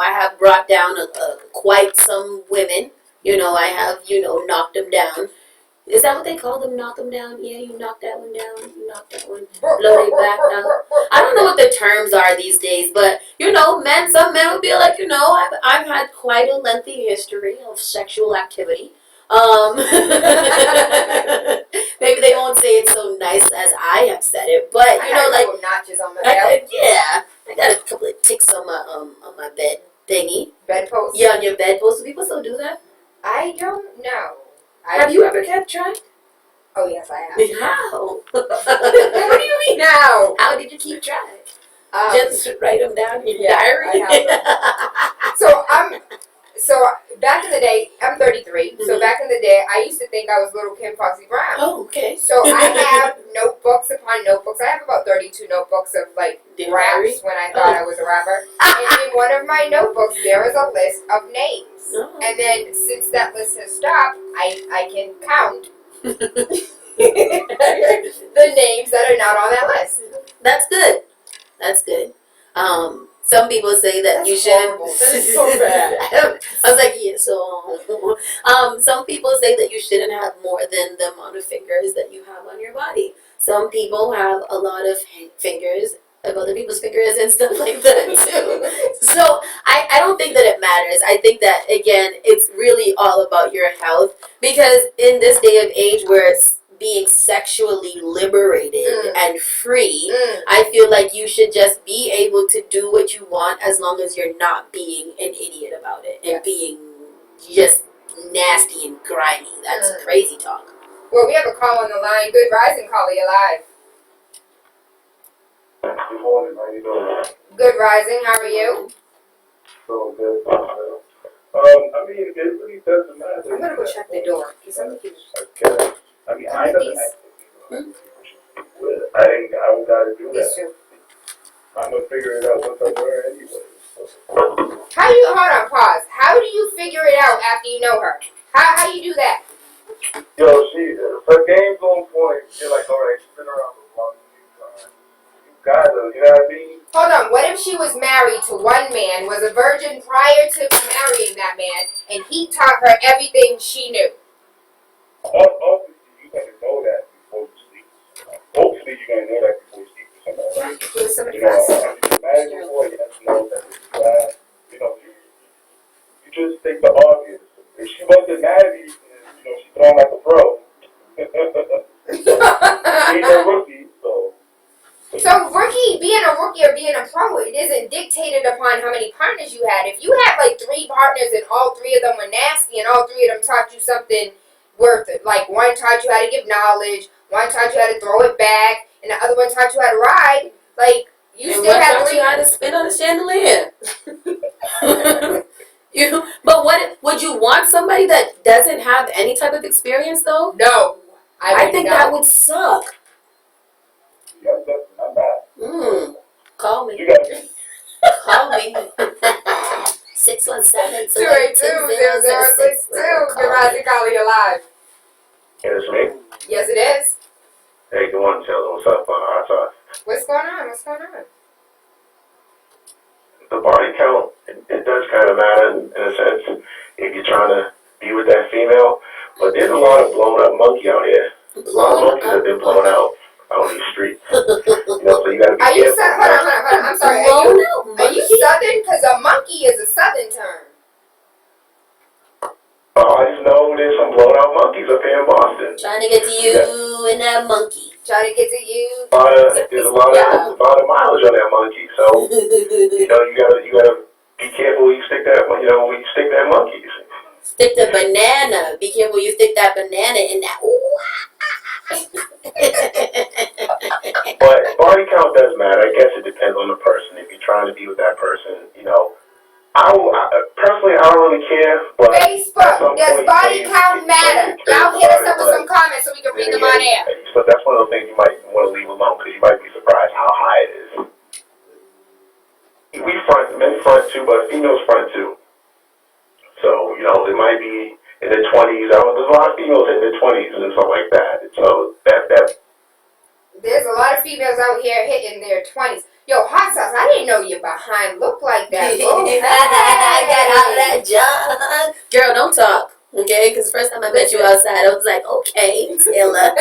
have brought down quite some women. I have knocked them down. Is that what they call them? Knock them down? Yeah, you knock that one down. You knock that one. Blow their back down. I don't know what the terms are these days, but some men would be like, I've had quite a lengthy history of sexual activity. Maybe they won't say it so nice as I have said it, but I got like notches on my belt. I got a couple of ticks on my bed thingy. Bedpost. Yeah, on your bedpost. Do people still do that? I don't know. Have you ever kept track? Oh yes, I have. How? What do you mean how? How did you keep track? Just write them down in your diary. I have them. So back in the day, I'm 33. Mm-hmm. So back in the day, I used to think I was little Kim Foxy Brown. Oh, okay. So I have notebooks upon notebooks. I have about 32 notebooks of raps when I thought I was a rapper. And in one of my notebooks, there is a list of names. Oh. And then since that list has stopped, I can count the names that are not on that list. That's good. That's good. Some people say that you shouldn't. That is so bad. I was like, yeah, so. Some people say that you shouldn't have more than the amount of fingers that you have on your body. Some people have a lot of fingers of other people's fingers and stuff like that too. So I don't think that it matters. I think that, again, it's really all about your health, because in this day of age where it's being sexually liberated and free, I feel like you should just be able to do what you want as long as you're not being an idiot about it and being just nasty and grimy. That's crazy talk. Well, we have a call on the line. Good rising, caller, you're live. Good morning, how you doing? Good rising, how are you? So good. I mean, it really doesn't matter. I'm gonna go check the door. Okay. I mean, I don't gotta do that. I'm gonna figure it out once I wear it anyway. Hold on, pause. How do you figure it out after you know her? How do you do that? Yo, her game's on point. You're like, alright, she's been around for a long time. You got her, you know what I mean? Hold on, what if she was married to one man, was a virgin prior to marrying that man, and he taught her everything she knew? somebody You know, else. imagine before you have to know that it's bad. You know, you just think the obvious. If she wasn't mad at you, you know, she's throwing like a pro. She's a rookie, so. So being a rookie or being a pro, it isn't dictated upon how many partners you had. If you had like 3 partners and all 3 of them were nasty and all 3 of them taught you something worth it, like one taught you how to give knowledge, one taught you how to throw it back, and the other one taught you how to ride, like you and still one have taught 3. you how to spin on a chandelier. But what would you want somebody that doesn't have any type of experience though? No, I think that would suck. Yeah, that's not bad. Call me. You got Call me. 617 282-0062. Good morning, calling you live. it's me. Yes, it is. Hey, good morning, Taylor. What's up? What's going on? What's going on? The body count, it does kind of matter in a sense if you're trying to be with that female. But there's a lot of blown up monkey out here. A lot of monkeys have been blown out on these streets. You know, so you gotta be Are you careful. hold on. I'm sorry. Are you Southern? Because a monkey is a Southern term. Oh, I just know there's some blown out monkeys up here in Boston. Trying to get to you and that monkey. Trying to get to you. There's a lot of mileage on that monkey, so you know you gotta be careful when you stick that when you stick that monkey. Stick the banana. Be careful you stick that banana in that. But body count does matter. I guess it depends on the person. If you're trying to be with that person, you know, personally, I don't really care. But Facebook, does body count matter? Y'all hit us up with some comments so we can read them on air. So that's one of the things you might want to leave alone because you might be surprised how high it is. Men front too, but females front too. So, you know, it might be in the 20s. There's a lot of females in their 20s and stuff like that. So there's a lot of females out here hitting their 20s. Yo, hot sauce, I didn't know your behind looked like that. I got all that junk. Girl, don't talk, okay? Because the first time I met you outside, I was like, okay, Tayla.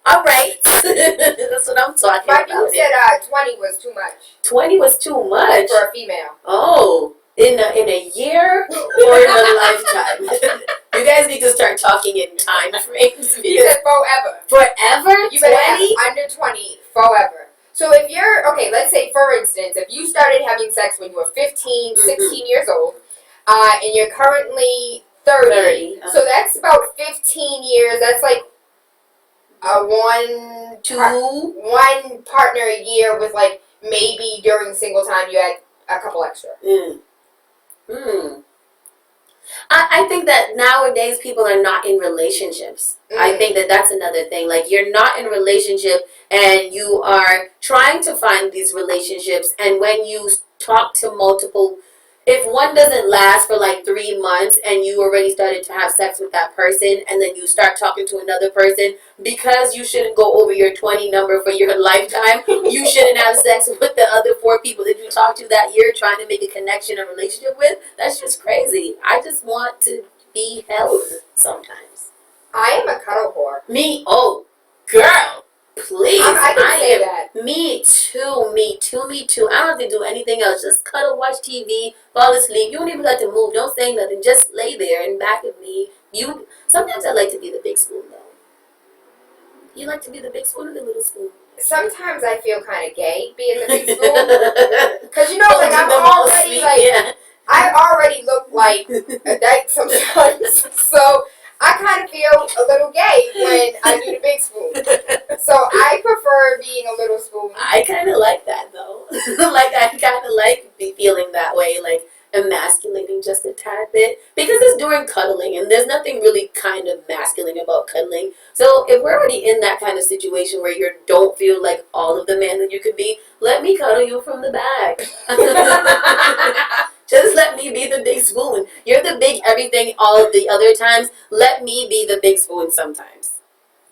All right. That's what I'm talking about. But you said 20 was too much. 20 was too much? For a female. Oh, in a year or in a lifetime? You guys need to start talking in time frames. You said forever. Forever? You better have under 20 forever. So if you're, okay, let's say, for instance, if you started having sex when you were 15, 16 years old, and you're currently 30 so that's about 15 years. That's like one partner a year with, like, maybe during single time you had a couple extra. I think that nowadays people are not in relationships. I think that that's another thing. Like, you're not in a relationship and you are trying to find these relationships, and when you talk to multiple, if one doesn't last for like 3 months and you already started to have sex with that person and then you start talking to another person, because you shouldn't go over your 20 number for your lifetime, you shouldn't have sex with the other 4 people that you talked to that year trying to make a connection, a relationship with. That's just crazy. I just want to be held sometimes. I am a cuddle whore. Me? Oh, girl. Please. I can say that. Me too. I don't have to do anything else. Just cuddle, watch TV, fall asleep. You don't even have to move. Don't say nothing. Just lay there in back of me. Sometimes I like to be the big spoon, though. You like to be the big spoon or the little spoon? Sometimes I feel kind of gay being the big spoon. Because, you know, like, I'm already, like, I already look like a dyke sometimes. So I kind of feel a little gay when I do the big spoon. So I prefer being a little spoon. I kind of like that, though. Like, I kind of like feeling that way, like emasculating just a tad bit. Because it's during cuddling, and there's nothing really kind of masculine about cuddling. So if we're already in that kind of situation where you don't feel like all of the man that you could be, let me cuddle you from the back. Just let me be the big spoon. You're the big everything all of the other times. Let me be the big spoon sometimes.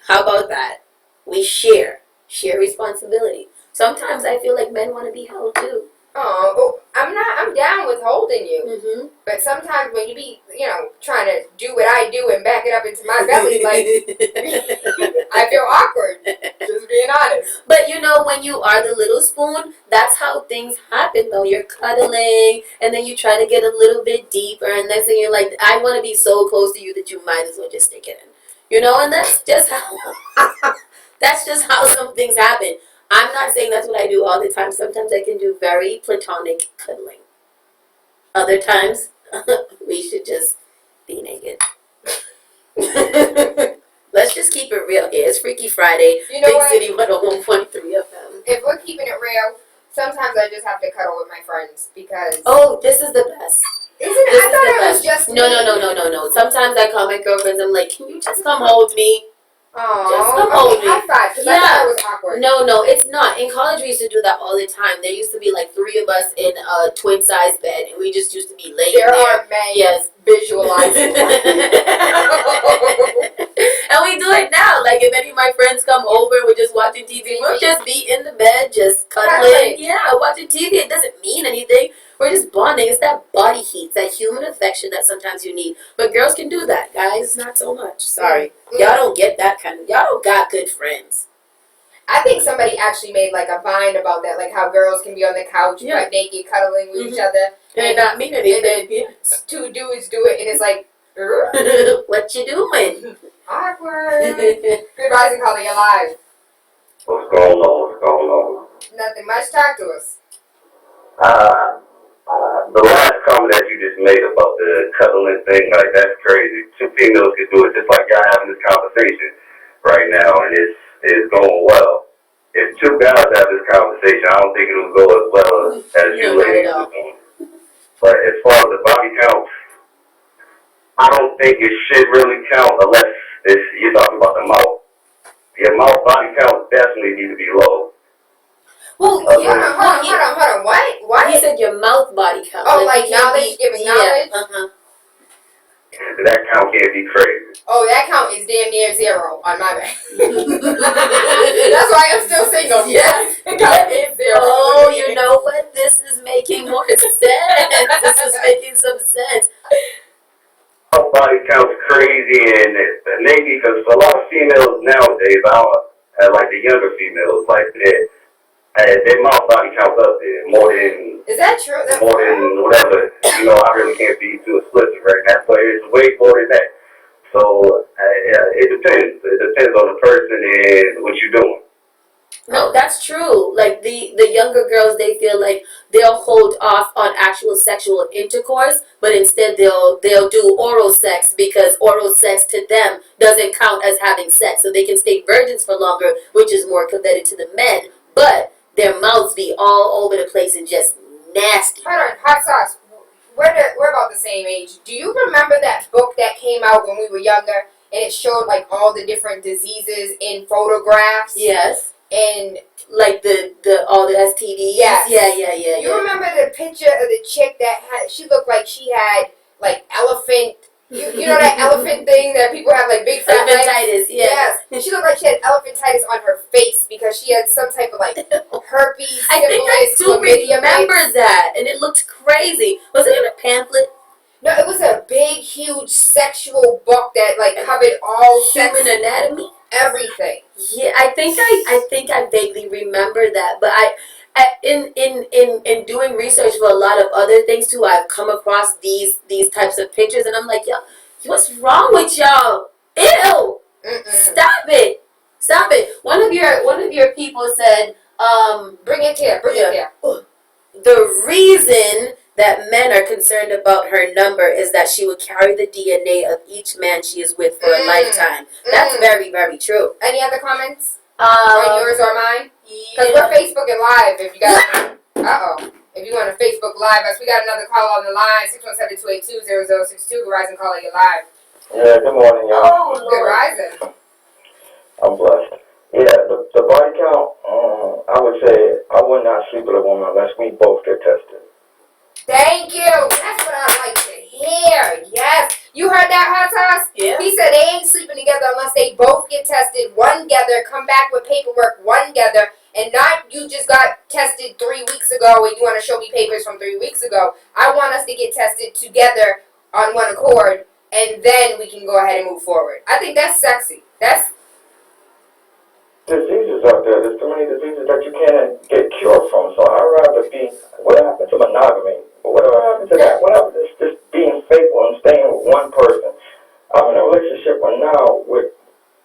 How about that? We share responsibility. Sometimes I feel like men want to be held too. Oh, I'm down with holding you. But sometimes when you be, you know, trying to do what I do and back it up into my belly, like, I feel awkward. Just being honest. But you know, when you are the little spoon, that's how things happen though. You're cuddling, and then you try to get a little bit deeper, and next thing you're like, I want to be so close to you that you might as well just stick it in. You know, and that's just how that's just how some things happen. I'm not saying that's what I do all the time. Sometimes I can do very platonic cuddling. Other times, we should just be naked. Let's just keep it real here. It's Freaky Friday. You know Big what? City 101.3 FM. If we're keeping it real, sometimes I just have to cuddle with my friends because. Oh, this is the best. Isn't it? This I is thought the it was best. just No. me. Sometimes I call my girlfriends. I'm like, can you just come hold me? Oh, Just come hold me. high five, because I thought it was awkward. No, it's not. In college, we used to do that all the time. There used to be like 3 of us in a twin-size bed, and we just used to be laying There there. are men Yes. visualizing. And we do it now. Like, if any of my friends come over and we're just watching TV, we'll just be in the bed, just cuddling. Yeah, watching TV. It doesn't mean anything. We're just bonding. It's that body heat, it's that human affection that sometimes you need. But girls can do that, guys. Not so much. Sorry. Y'all don't get that kind of. Y'all don't got good friends. I think somebody actually made like a vine about that, like how girls can be on the couch, Yeah. butt naked, cuddling with each other. And not mean anything. Two dudes do it, and it's like, What you doing? awkward. Good rising, calling you live. What's going on? Nothing much. Talk to us. The last comment that you just made about the cuddling thing, like, that's crazy. 2 females could do it just like y'all having this conversation right now, and it's going well. If 2 guys have this conversation, I don't think it'll go as well as you No, not ladies at all. are doing. But as far as the body count, I don't think it should really count unless you're talking about the mouth. Your mouth body count definitely need to be low. Well, Hold on. What? He said your mouth body count. Oh, like it can't knowledge, giving yeah, knowledge? Uh-huh. That count can't be crazy. Oh, that count is damn near 0 on my bed. That's why I'm still single. Yes. The count is 0. Oh, you know what? This is making more sense. This is making some sense. Body count's crazy, and maybe because a lot of females nowadays, like the younger females, like their mouth body count's up there more than Is that true? That's more than whatever. You know, I really can't be too explicit right now, but it's way more than that. So it depends. It depends on the person and what you're doing. No, that's true. Like the younger girls, they feel like they'll hold off on actual sexual intercourse, but instead they'll do oral sex because oral sex to them doesn't count as having sex, so they can stay virgins for longer, which is more coveted to the men. But their mouths be all over the place and just nasty. Hold on, hot sauce. We're about the same age. Do you remember that book that came out when we were younger, and it showed like all the different diseases in photographs? Yes. And like the all the STDs. Yes. Yeah. You remember the picture of the chick that she looked like she had like elephant. You know that elephant thing that people have like big fat legs? Elephantitis. Yes. And she looked like she had elephantitis on her face because she had some type of like herpes. I think I do chlamydia remember mix. that, and it looked crazy. Was it in a pamphlet? No, it was a big, huge sexual book that like covered all Human sex, anatomy. everything. Yeah, I think I vaguely remember that, but in doing research for a lot of other things too, I've come across these types of pictures, and I'm like, yo, what's wrong with y'all? Ew! Stop it! One of your people said, Bring it here. the reason that men are concerned about her number is that she would carry the DNA of each man she is with for a lifetime. That's very, very true. Any other comments? On yours or mine? Because we're Facebooking live. If you guys, if you want to Facebook live us, we got another call on the line. 617-282-0062. Verizon calling you live. Yeah, good morning, y'all. Oh, Good Lord. rising. I'm blessed. Yeah, the body count, I would say I would not sleep with a woman unless we both get tested. Thank you. That's what I like to hear. Yes. You heard that, Hot Sauce? Yeah. He said they ain't sleeping together unless they both get tested, one together, come back with paperwork, one together, and not you just got tested 3 weeks ago and you want to show me papers from 3 weeks ago. I want us to get tested together on one accord, and then we can go ahead and move forward. I think that's sexy. diseases out there. There's too many diseases that you can't get cured from. So I'd rather be, what happened to monogamy? What happened to that? What happened to just being faithful and staying with one person? I'm in a relationship right now with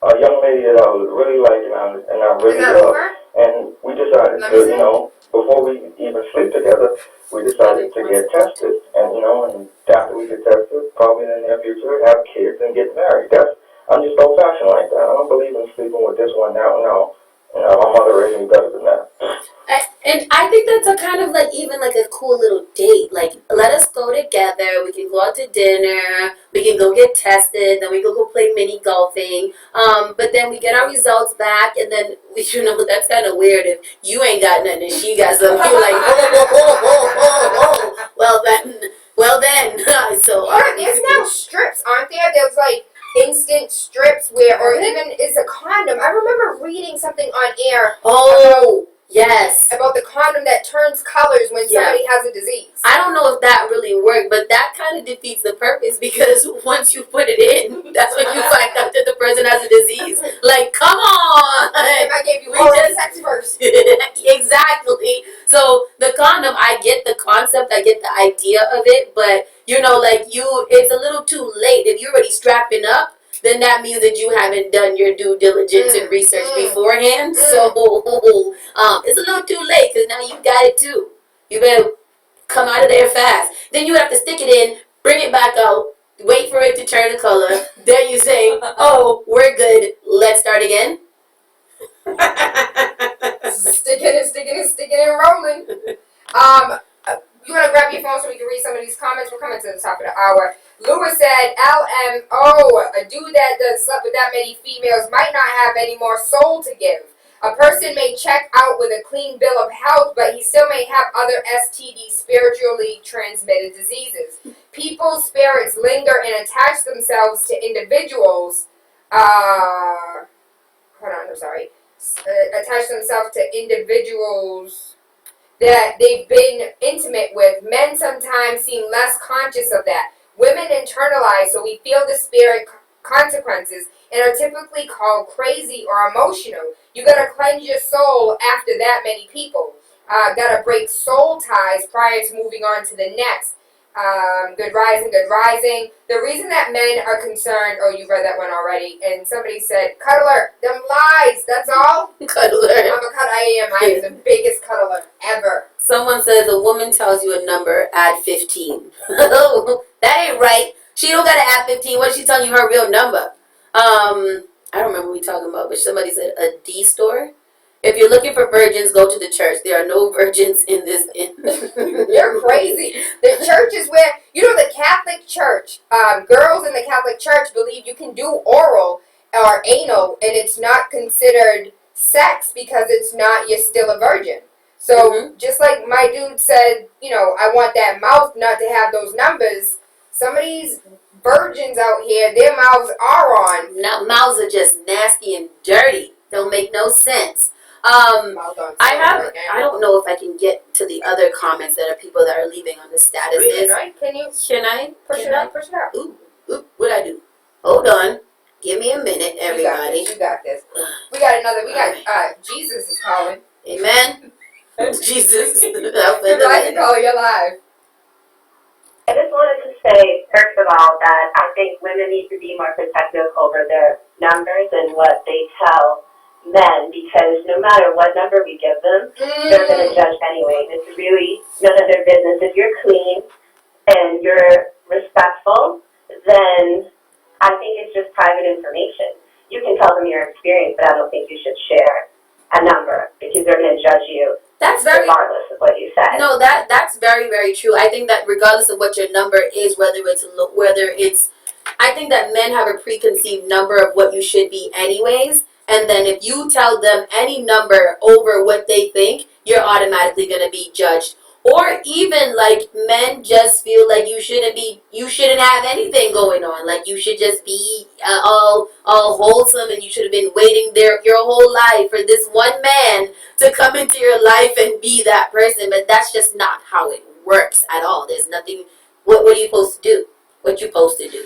a young lady that I was really liking and I really love. And we decided to, you know, before we even sleep together, we decided to get tested. And, you know, and after we get tested, probably in the near future, have kids and get married. I'm just old-fashioned like that. I don't believe in sleeping with this one now. No. You know, my mother raised me better than that. And I think that's a kind of like even like a cool little date. Like, let us go together. We can go out to dinner. We can go get tested. Then we can go play mini golfing. But then we get our results back, and then we, you know, that's kind of weird if you ain't got nothing and she got something. You're like, oh. Well then. So there's now strips, aren't there? There's like instant strips where, or even is a condom. I remember reading something on air. Oh. Yes. About the condom that turns colors when somebody has a disease. I don't know if that really worked, but that kind of defeats the purpose because once you put it in, that's when you find out that the person has a disease. Like, come on! I gave you oral sex first. Exactly. So the condom, I get the concept, I get the idea of it, but you know, like it's a little too late. If you're already strapping up, then that means that you haven't done your due diligence and research beforehand. So it's a little too late because now you got it too. You better come out of there fast. Then you have to stick it in, bring it back out, wait for it to turn a color. Then you say, oh, we're good. Let's start again. Sticking and rolling. You want to grab your phone so we can read some of these comments? We're coming to the top of the hour. Lewis said, LMO, a dude that does slept with that many females might not have any more soul to give. A person may check out with a clean bill of health, but he still may have other STD, spiritually transmitted diseases. People's spirits linger and attach themselves to individuals. Attach themselves to individuals that they've been intimate with. Men sometimes seem less conscious of that. Women internalize, so we feel the spirit consequences and are typically called crazy or emotional. You gotta cleanse your soul after that many people. Gotta break soul ties prior to moving on to the next. Good rising, good rising. The reason that men are concerned, oh, you read that one already, and somebody said, cuddler, them lies, that's all? Cuddler. I am the biggest cuddler ever. Someone says a woman tells you a number, add 15. That ain't right. She don't gotta add 15. What is she telling you her real number? I don't remember what we talking about, but somebody said a D store. If you're looking for virgins, go to the church. There are no virgins in this. You're crazy. The church is where, you know, the Catholic Church, girls in the Catholic Church believe you can do oral or anal, and it's not considered sex because it's not, you're still a virgin. So just like my dude said, you know, I want that mouth not to have those numbers. Some of these virgins out here, their mouths are on. Now, mouths are just nasty and dirty. Don't make no sense. I don't know if I can get to the other comments that are people that are leaving on the statuses. Right? Can I? Push it out. Ooh, what'd I do? Hold on. Give me a minute, everybody. You got this. We got Jesus is calling. Amen. Jesus. Good life call, you're live. I just wanted to say, first of all, that I think women need to be more protective over their numbers and what they tell men, because no matter what number we give them, they're going to judge anyway. It's really none of their business. If you're clean and you're respectful, then I think it's just private information. You can tell them your experience, but I don't think you should share a number because they're going to judge you. Regardless of what you said. No, that's very, very true. I think that regardless of what your number is, whether it's, I think that men have a preconceived number of what you should be anyways. And then if you tell them any number over what they think, you're automatically going to be judged. Or even like men just feel like you shouldn't have anything going on. Like you should just be all wholesome, and you should have been waiting there your whole life for this one man to come into your life and be that person. But that's just not how it works at all. There's nothing. What are you supposed to do? What you supposed to do?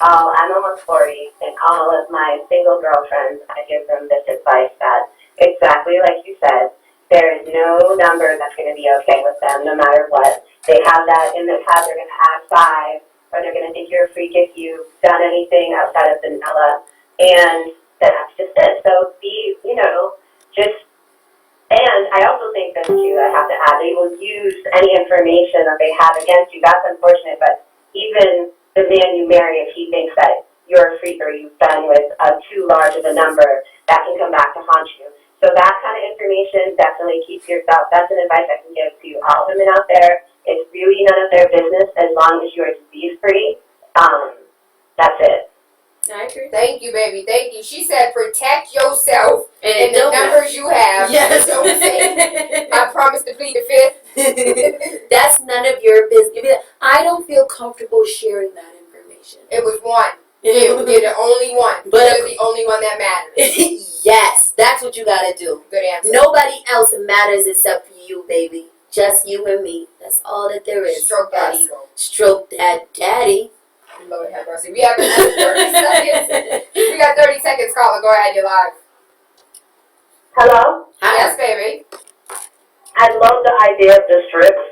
I'm almost 40, and all of my single girlfriends, I give them this advice that exactly like you said, there is no number that's going to be okay with them, no matter what. They have that in the past, they're going to add 5, or they're going to think you're a freak if you've done anything outside of vanilla, and that's just it. So be, just, and I also think that too, I have to add, they will use any information that they have against you. That's unfortunate, but even the man you marry, if he thinks that you're a freak or you've been with too large of a number, that can come back to haunt you. So that kind of information, definitely keep to yourself. That's an advice I can give to all women out there. It's really none of their business as long as you are disease-free. That's it. I agree. Thank you, baby. Thank you. She said, protect yourself and the numbers you have. Yes. Don't say, I promise to plead the fifth. That's none of your business. I don't feel comfortable sharing that information. It was one. You're the only one. But you're the only one that matters. Yes, that's what you gotta do. Good answer. Nobody else matters except for you, baby. Just you and me. That's all that there is. Stroke that ego. Stroke that daddy. Lord have mercy. We have another 30 seconds. We got 30 seconds, caller. Go ahead. You're live. Hello? Hi. Yes, baby. I love the idea of the strips.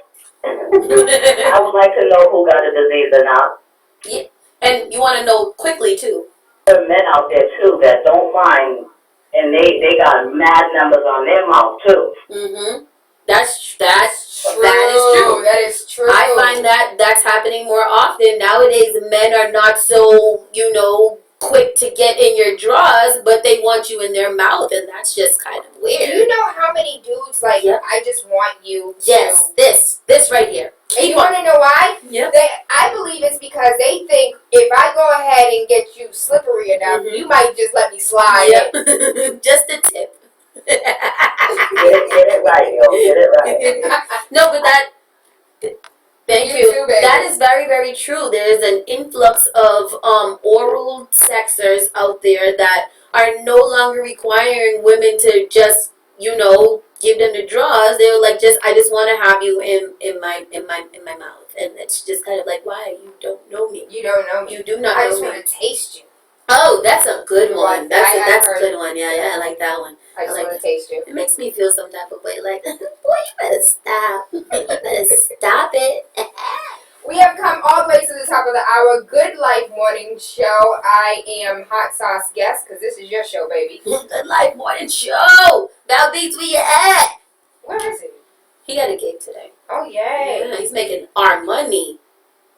I would like to know who got the disease or not. Yeah. And you want to know quickly, too. There are men out there, too, that don't mind, and they got mad numbers on their mouth, too. Mm-hmm. That's true. That is true. I find that that's happening more often. Nowadays, men are not so, quick to get in your drawers, but they want you in their mouth, and that's just kind of weird. Do you know how many dudes, I just want you to... Yes, this right here. And you want to know why? Yep. I believe it's because they think if I go ahead and get you slippery enough, you might just let me slide in. Just a tip. Get it right, yo. Get it right. No, but thank you. Too, baby. That is very, very true. There's an influx of oral sexers out there that are no longer requiring women to just, give them the draws. They were like, I just want to have you in my mouth, and it's just kind of like, why? You don't know me. You don't know me. You do not I know just me. want to taste you. Oh, that's a good one. That's a a good one. Yeah, I like that one. I just want to taste you. It makes me feel some type of way, like, boy, you better stop. You better stop it. We have come all the way to the top of the hour. Good Life Morning Show. I am Hot Sauce Guest, because this is your show, baby. Good Life Morning Show. Val Beats, where you at? Where is he? He got a gig today. Oh, yay. Yeah, he's making our money.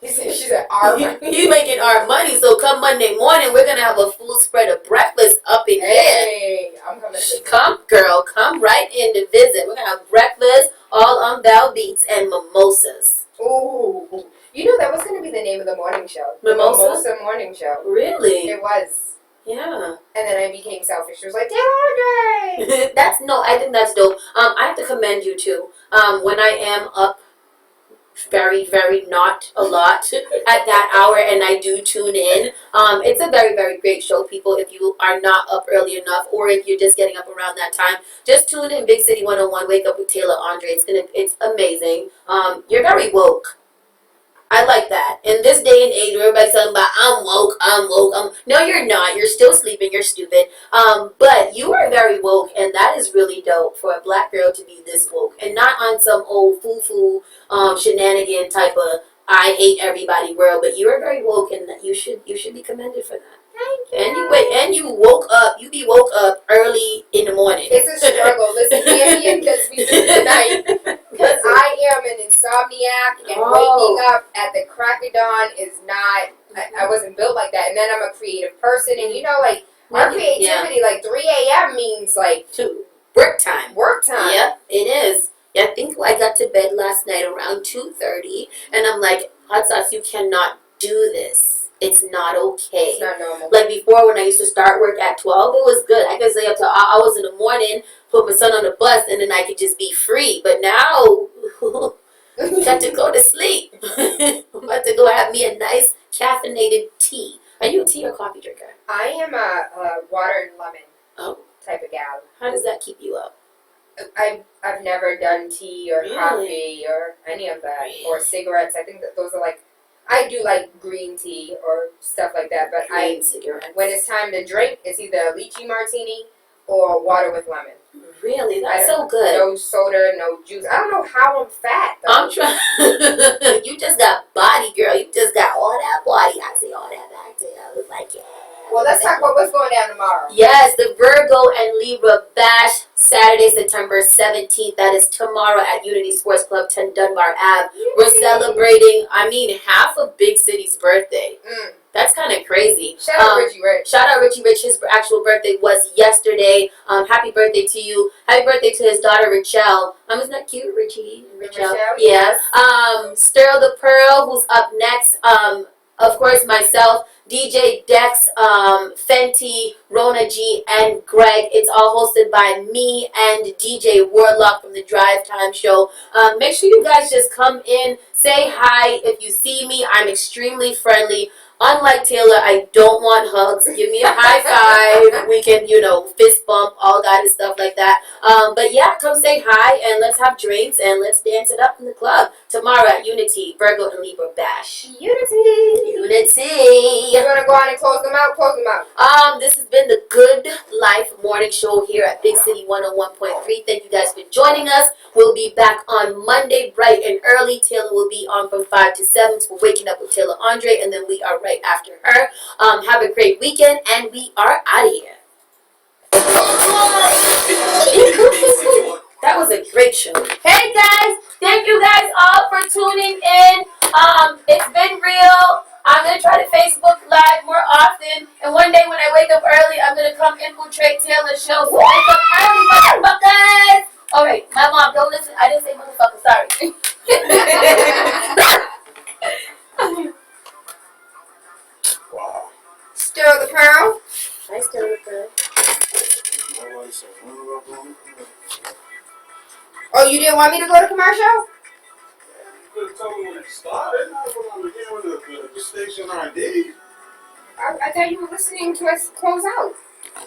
She said, our money. He's making our money, so come Monday morning, we're going to have a full spread of breakfast up in here. Hey, I'm coming to visit. Come, girl, come right in to visit. We're going to have breakfast all on Val Beats and mimosas. Ooh. You know, that was going to be the name of the morning show. Mimosa? The Mimosa Morning Show. Really? It was. Yeah. And then I became selfish. She was like, TaylaAndre! I think that's dope. I have to commend you too. When I am up very, very not a lot at that hour and I do tune in, it's a very, very great show, people. If you are not up early enough or if you're just getting up around that time, just tune in Big City 101, Wake Up with TaylaAndre. It's amazing. You're very woke. I like that. In this day and age where everybody's talking about, I'm woke. No, you're not. You're still sleeping. You're stupid. But you are very woke, and that is really dope for a black girl to be this woke. And not on some old foo-foo shenanigan type of I hate everybody world, but you are very woke, and you should be commended for that. Thank you. And you woke up. You be woke up early in the morning. It's a struggle. Listen, Ambien gets me through the night because I am an insomniac, and waking up at the crack of dawn is not. I wasn't built like that. And then I'm a creative person, and our creativity, 3 a.m. means work time. Work time. Yep, it is. Yeah, I think I got to bed last night around 2:30, and I'm like, Hot Sauce, you cannot do this. It's not okay. It's not normal. Like before, when I used to start work at 12, it was good. I could stay up to hours in the morning, put my son on the bus, and then I could just be free. But now, got to go to sleep. I'm about to go have me a nice caffeinated tea. Are you a tea or coffee drinker? I am a water and lemon type of gal. How does that keep you up? I've never done tea or coffee or any of that or cigarettes. I think that those are I do like green tea or stuff like that, but when it's time to drink, it's either a lychee martini or water with lemon. Really? That's so good. No soda, no juice. I don't know how I'm fat, though. I'm trying. You just got body, girl. You just got all that body. I see all that back there. I was like, yeah. Well, let's talk about what's going down tomorrow. Yes, the Virgo and Libra Bash, Saturday, September 17th. That is tomorrow at Unity Sports Club, 10 Dunbar Ave. We're celebrating, half of Big City's birthday. That's kind of crazy. Shout out Richie Rich. Shout out Richie Rich. His actual birthday was yesterday. Happy birthday to you. Happy birthday to his daughter, Richelle. Isn't that cute, Richie? Richelle, yeah. Sterl the Pearl, who's up next. Of course, myself, DJ Dex, Fenty, Rona G, and Greg. It's all hosted by me and DJ Warlock from the Drive Time Show. Make sure you guys just come in, say hi. If you see me, I'm extremely friendly. Unlike Tayla, I don't want hugs. Give me a high five. We can, fist bump, all that and stuff like that. But yeah, come say hi and let's have drinks and let's dance it up in the club tomorrow at Unity, Virgo and Libra Bash. Unity. You want to go on and close them out? Close them out. This has been the Good Life Morning Show here at Big City 101.3. Thank you guys for joining us. We'll be back on Monday bright and early. Tayla will be on from 5 to 7 for Waking Up with TaylaAndre, and then we are right after her. Have a great weekend, and we are out of here. That was a great show. Hey guys, thank you guys all for tuning in. It's been real. I'm going to try to Facebook Live more often. And one day when I wake up early, I'm going to come infiltrate Tayla's show. So wake up early, motherfuckers. All right, my mom, don't listen. I didn't say motherfucker. Sorry. Stir the Pearl. I stir the pearl. Oh, you didn't want me to go to commercial? You could have told me when it started, not when I'm hearing the station ID. I thought you were listening to us close out.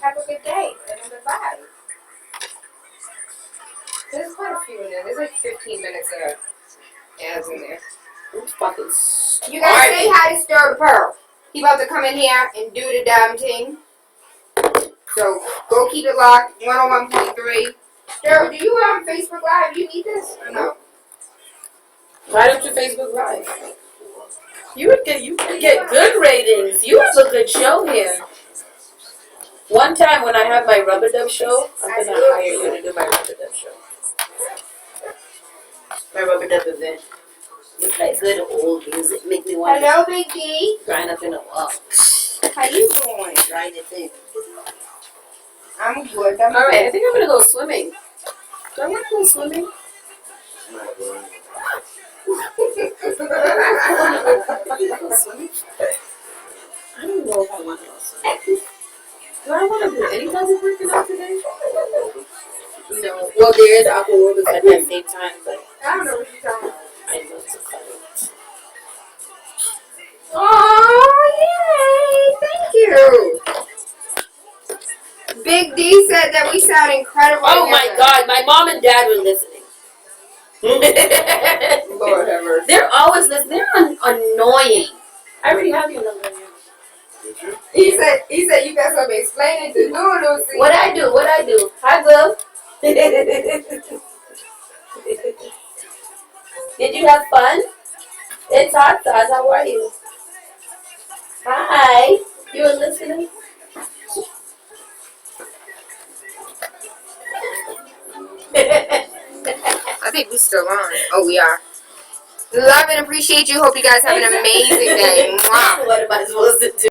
Have a good day and a good bye. There's quite a few in there. There's like 15 minutes of ads in there. I'm fucking You guys say hi to Stir the Pearl. He about to come in here and do the damn thing. So go keep it locked. 101.3. Stir, do you Facebook Live? Do you need this or no? Why don't you Facebook Live? You would get good ratings. You have a good show here. One time when I have my Rubber Dub show, I'm going to hire you to do my Rubber Dub show. My Rubber Dub event. You play good old music. Make me want Hello, Big D. grind up in a wall. How you doing? Grind it in. I'm good. All right, I think I'm going to go swimming. Do I want to go swimming? I don't know if I want to go swimming. Do I want to do any type of working out today? No. Well, there is aqua aerobics at that same time, but I don't know what you're talking about. I know it's exciting. Oh, yay! Thank you. Big D said that we sound incredible. Oh my God, my mom and dad were listening. Lord have mercy. They're always listening. They're annoying. I already have your number. He said you got something explaining to do, Lucy. What I do? Hi, Will. Did you have fun? It's hot sauce. How are you? Hi. You were listening? I think we're still on. Oh, we are. Love and appreciate you. Hope you guys have an amazing day. Mwah. What am I supposed to do?